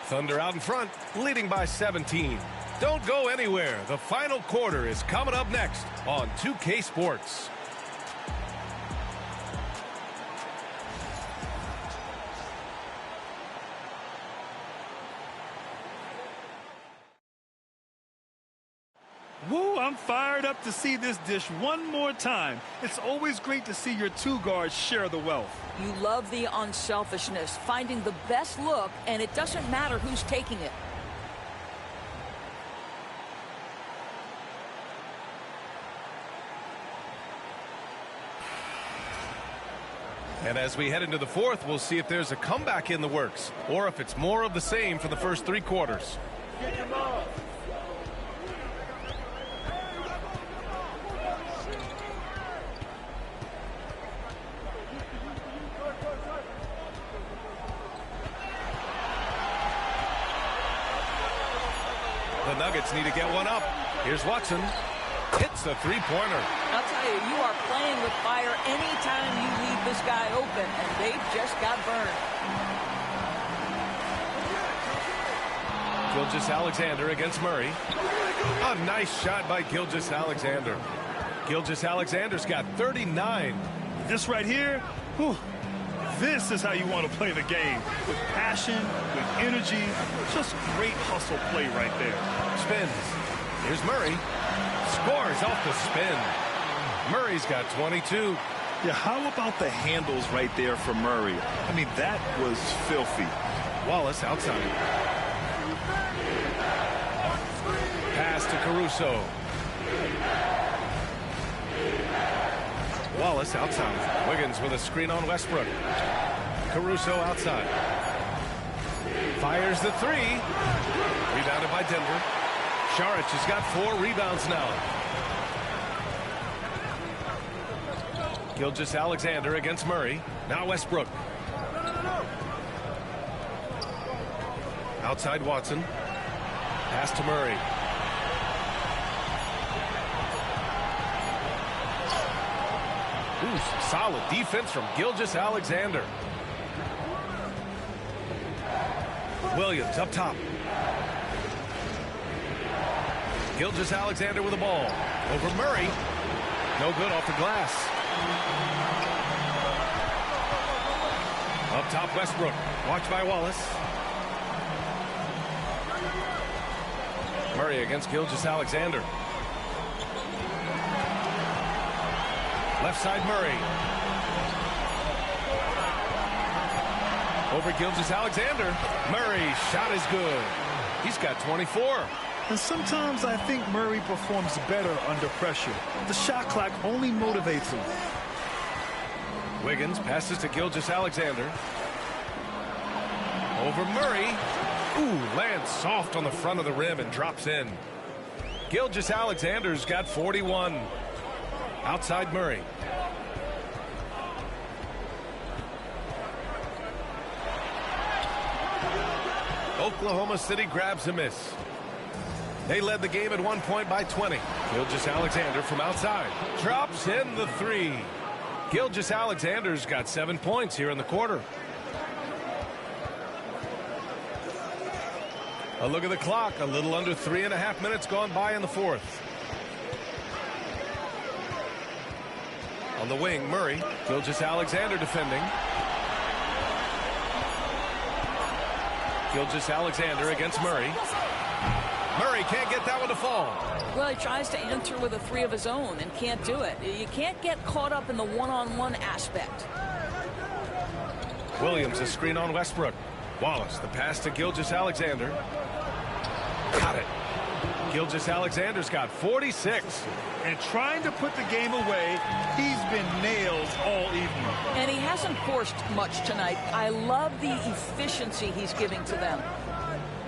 Thunder out in front, leading by 17. Don't go anywhere. The final quarter is coming up next on 2K Sports. Woo, I'm fired up to see this dish one more time. It's always great to see your 2 guards share the wealth. You love the unselfishness, finding the best look, and it doesn't matter who's taking it. And as we head into the fourth, we'll see if there's a comeback in the works, or if it's more of the same for the first 3 quarters. The Nuggets need to get one up. Here's Watson. Hits a three-pointer. I'll tell you, you are playing with fire anytime you leave this guy open, and they just got burned. Gilgeous-Alexander against Murray. A nice shot by Gilgeous-Alexander. Gilgeous-Alexander's got 39. This right here, whew, this is how you want to play the game. With passion, with energy, just great hustle play right there. Spins. Here's Murray. Scores off the spin. Murray's got 22. Yeah, how about the handles right there for Murray? I mean, that was filthy. Wallace outside. Pass to Caruso. Wallace outside. Wiggins with a screen on Westbrook. Caruso outside. Fires the 3. Rebounded by Denver. Saric has got 4 rebounds now. Gilgeous-Alexander against Murray. Now Westbrook. Outside Watson. Pass to Murray. Ooh, some solid defense from Gilgeous-Alexander. Williams up top. Gilgeous-Alexander with the ball. Over Murray. No good off the glass. Up top Westbrook. Watched by Wallace. Murray against Gilgeous-Alexander. Left side Murray. Over Gilgeous-Alexander. Murray's shot is good. He's got 24. And sometimes I think Murray performs better under pressure. The shot clock only motivates him. Wiggins passes to Gilgeous-Alexander. Over Murray. Ooh, lands soft on the front of the rim and drops in. Gilgeous-Alexander's got 41. Outside Murray. Oklahoma City grabs a miss. They led the game at one point by 20. Gilgeous-Alexander from outside. Drops in the 3. Gilgeous-Alexander's got 7 points here in the quarter. A look at the clock. A little under 3.5 minutes gone by in the fourth. On the wing, Murray. Gilgeous-Alexander defending. Gilgeous-Alexander against Murray. Murray can't get that one to fall. Well, he tries to answer with a three of his own and can't do it. You can't get caught up in the one-on-one aspect. Williams, a screen on Westbrook. Wallace, the pass to Gilgeous-Alexander. Got it. Gilgeous-Alexander's got 46. And trying to put the game away, he's been nails all evening. And he hasn't forced much tonight. I love the efficiency he's giving to them.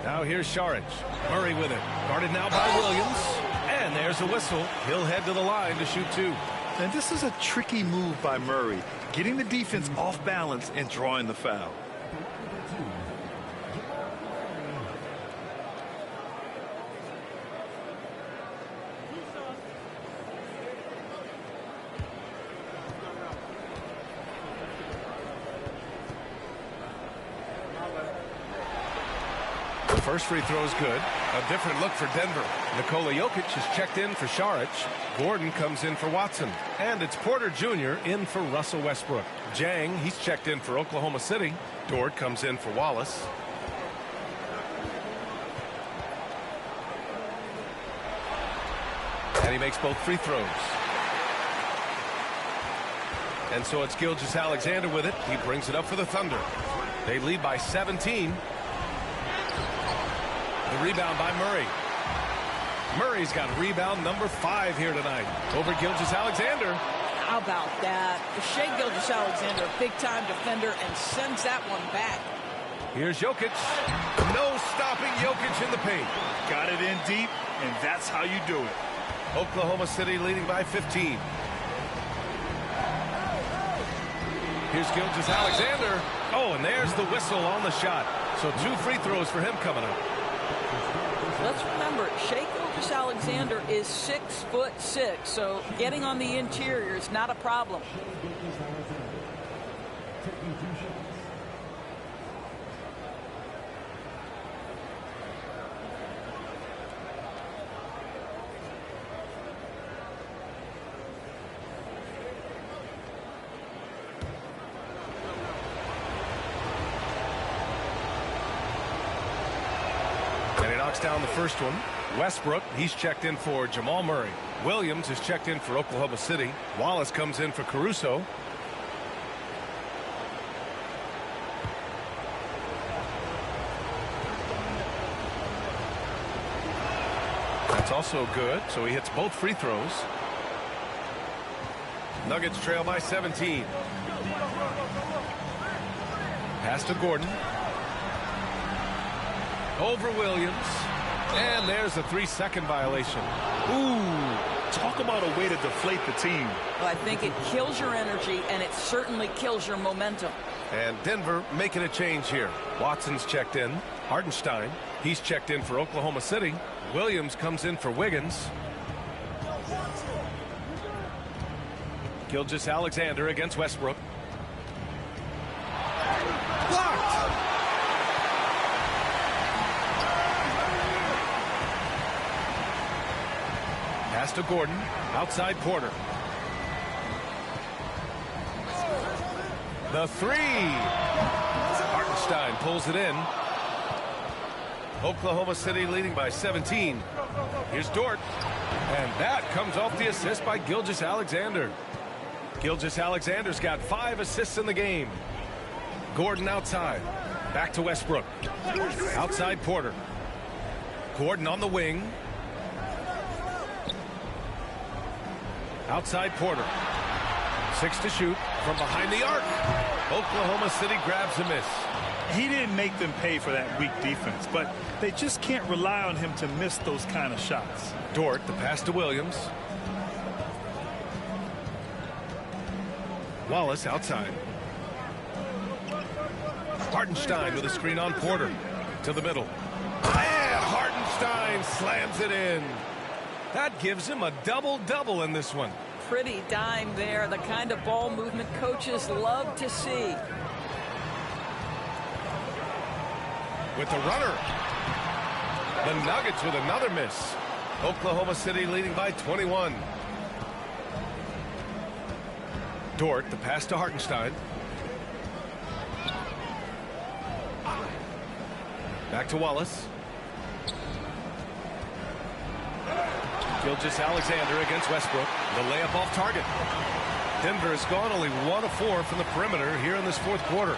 Now here's Saric. Murray with it. Guarded now by Williams. And there's a whistle. He'll head to the line to shoot two. And this is a tricky move by Murray, getting the defense off balance and drawing the foul. First free throw is good. A different look for Denver. Nikola Jokic is checked in for Saric. Gordon comes in for Watson. And it's Porter Jr. in for Russell Westbrook. Jang, he's checked in for Oklahoma City. Dort comes in for Wallace. And he makes both free throws. And so it's Gilgeous-Alexander with it. He brings it up for the Thunder. They lead by 17. The rebound by Murray. Murray's got rebound number 5 here tonight over Gilgeous-Alexander. How about that? Shai Gilgeous-Alexander, a big-time defender, and sends that one back. Here's Jokic. No stopping Jokic in the paint. Got it in deep, and that's how you do it. Oklahoma City leading by 15. Here's Gilgeous-Alexander. Oh, and there's the whistle on the shot. So 2 free throws for him coming up. Let's remember, Shai Gilgeous-Alexander is 6'6", so getting on the interior is not a problem. Down the first one. Westbrook, he's checked in for Jamal Murray. Williams is checked in for Oklahoma City. Wallace comes in for Caruso. That's also good, so he hits both free throws. Nuggets trail by 17. Pass to Gordon. Over Williams. And there's a 3-second violation. Ooh, talk about a way to deflate the team. Well, I think it kills your energy, and it certainly kills your momentum. And Denver making a change here. Watson's checked in. Hartenstein, he's checked in for Oklahoma City. Williams comes in for Wiggins. Gilgeous-Alexander against Westbrook. Blocked! Pass to Gordon. Outside Porter. The 3. Hartenstein pulls it in. Oklahoma City leading by 17. Here's Dort. And that comes off the assist by Gilgeous-Alexander. Gilgeous-Alexander's got 5 assists in the game. Gordon outside. Back to Westbrook. Outside Porter. Gordon on the wing. Outside Porter. 6 to shoot from behind the arc. Oklahoma City grabs a miss. He didn't make them pay for that weak defense, but they just can't rely on him to miss those kind of shots. Dort, the pass to Williams. Wallace outside. Hartenstein with a screen on Porter. To the middle. And Hartenstein slams it in. That gives him a double-double in this one. Pretty dime there, the kind of ball movement coaches love to see. With the runner. The Nuggets with another miss. Oklahoma City leading by 21. Dort, the pass to Hartenstein. Back to Wallace. Gilgeous-Alexander against Westbrook. The layup off target. Denver has gone only 1 of 4 from the perimeter here in this fourth quarter.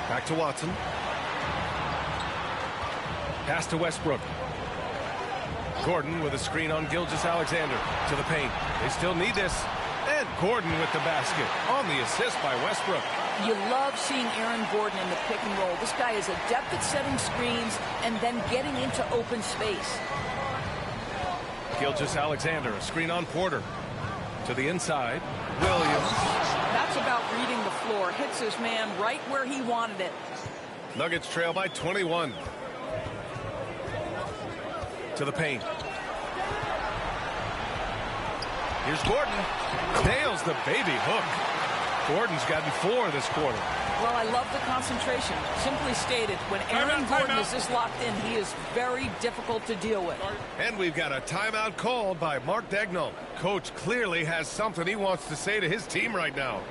Back to Watson. Pass to Westbrook. Gordon with a screen on Gilgeous-Alexander to the paint. They still need this. And Gordon with the basket on the assist by Westbrook. You love seeing Aaron Gordon in the pick and roll. This guy is adept at setting screens and then getting into open space. Gilgeous-Alexander, a screen on Porter. To the inside, Williams. That's about reading the floor. Hits his man right where he wanted it. Nuggets trail by 21. To the paint. Here's Gordon. Nails the baby hook. Gordon's gotten 4 this quarter. Well, I love the concentration. Simply stated, when Aaron Gordon is this locked in, he is very difficult to deal with. And we've got a timeout called by Mark Daigneault. Coach clearly has something he wants to say to his team right now.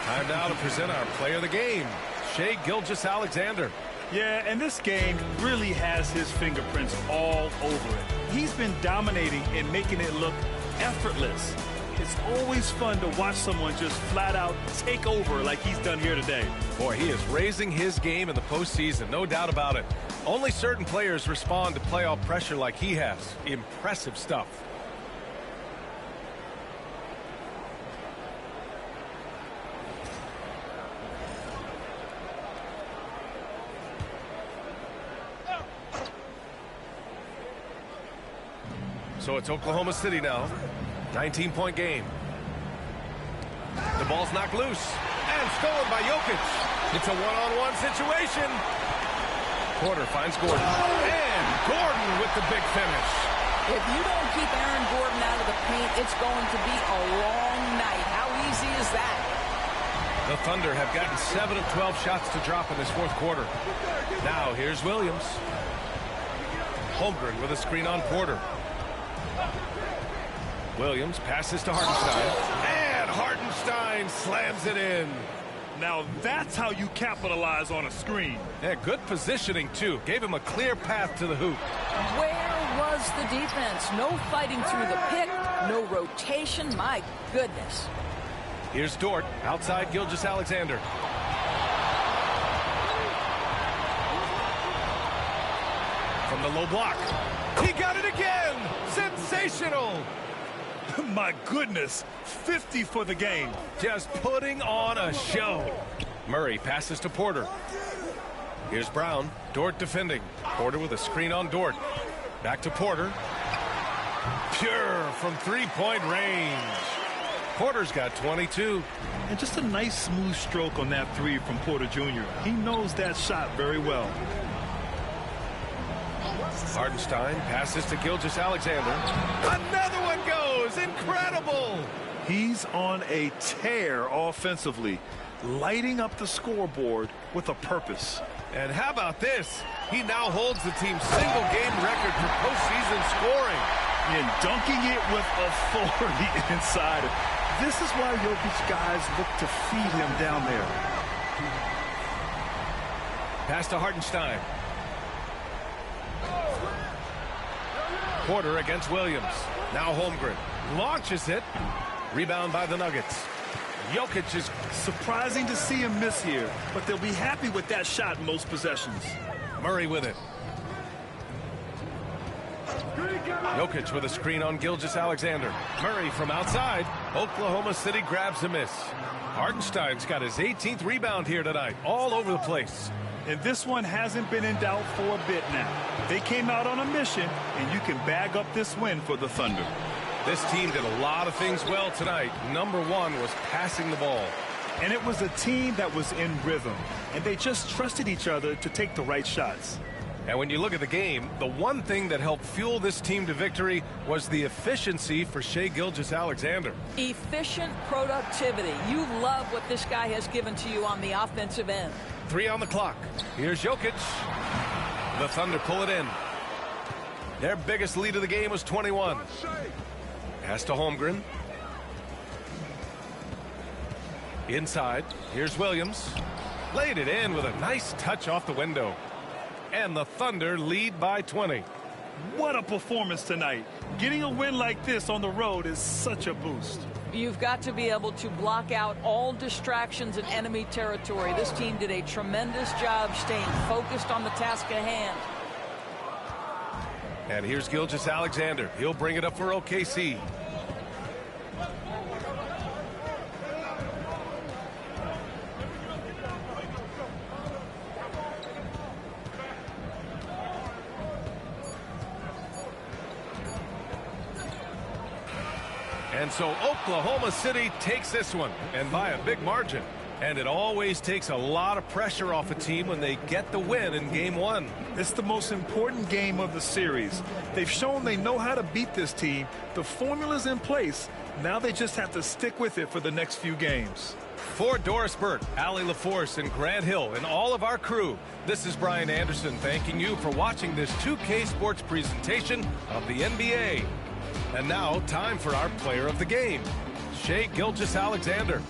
Time now to present our player of the game, Shai Gilgeous-Alexander. Yeah, and this game really has his fingerprints all over it. He's been dominating and making it look effortless. It's always fun to watch someone just flat out take over like he's done here today. Boy, he is raising his game in the postseason, no doubt about it. Only certain players respond to playoff pressure like he has. Impressive stuff. So it's Oklahoma City now. 19-point game. The ball's knocked loose. And stolen by Jokic. It's a one-on-one situation. Porter finds Gordon. And Gordon with the big finish. If you don't keep Aaron Gordon out of the paint, it's going to be a long night. How easy is that? The Thunder have gotten 7 of 12 shots to drop in this fourth quarter. Now here's Williams. Holmgren with a screen on Porter. Williams passes to Hartenstein. And Hartenstein slams it in. Now that's how you capitalize on a screen. Yeah, good positioning, too. Gave him a clear path to the hoop. Where was the defense? No fighting through the pick, no rotation. My goodness. Here's Dort outside Gilgeous-Alexander. From the low block. He got it again. Sensational. My goodness, 50 for the game. Just putting on a show. Murray passes to Porter. Here's Brown. Dort defending. Porter with a screen on Dort. Back to Porter. Pure from three-point range. Porter's got 22. And just a nice smooth stroke on that three from Porter Jr. He knows that shot very well. Hartenstein passes to Gilgeous-Alexander. Another one goes. Incredible. He's on a tear offensively, lighting up the scoreboard with a purpose. And how about this? He now holds the team's single-game record for postseason scoring. And dunking it with authority inside. This is why Jokic guys look to feed him down there. Pass to Hartenstein. Porter against Williams. Now Holmgren launches it. Rebound by the Nuggets. Jokic is surprising to see him miss here, but they'll be happy with that shot in most possessions. Murray with it. Jokic with a screen on Gilgeous-Alexander. Murray from outside. Oklahoma City grabs a miss. Hartenstein's got his 18th rebound here tonight. All over the place. And this one hasn't been in doubt for a bit now. They came out on a mission, and you can bag up this win for the Thunder. This team did a lot of things well tonight. Number one was passing the ball. And it was a team that was in rhythm, and they just trusted each other to take the right shots. And when you look at the game, the one thing that helped fuel this team to victory was the efficiency for Shai Gilgeous-Alexander. Efficient productivity. You love what this guy has given to you on the offensive end. 3 on the clock. Here's Jokic. The Thunder pull it in. Their biggest lead of the game was 21. Pass to Holmgren. Inside. Here's Williams. Laid it in with a nice touch off the window. And the Thunder lead by 20. What a performance tonight. Getting a win like this on the road is such a boost. You've got to be able to block out all distractions in enemy territory. This team did a tremendous job staying focused on the task at hand. And here's Gilgeous-Alexander. He'll bring it up for OKC. And so Oklahoma City takes this one, and by a big margin. And it always takes a lot of pressure off a team when they get the win in game one. It's the most important game of the series. They've shown they know how to beat this team. The formula's in place. Now they just have to stick with it for the next few games. For Doris Burke, Allie LaForce, and Grant Hill, and all of our crew, this is Brian Anderson thanking you for watching this 2K Sports presentation of the NBA. And now, time for our player of the game, Shai Gilgeous-Alexander.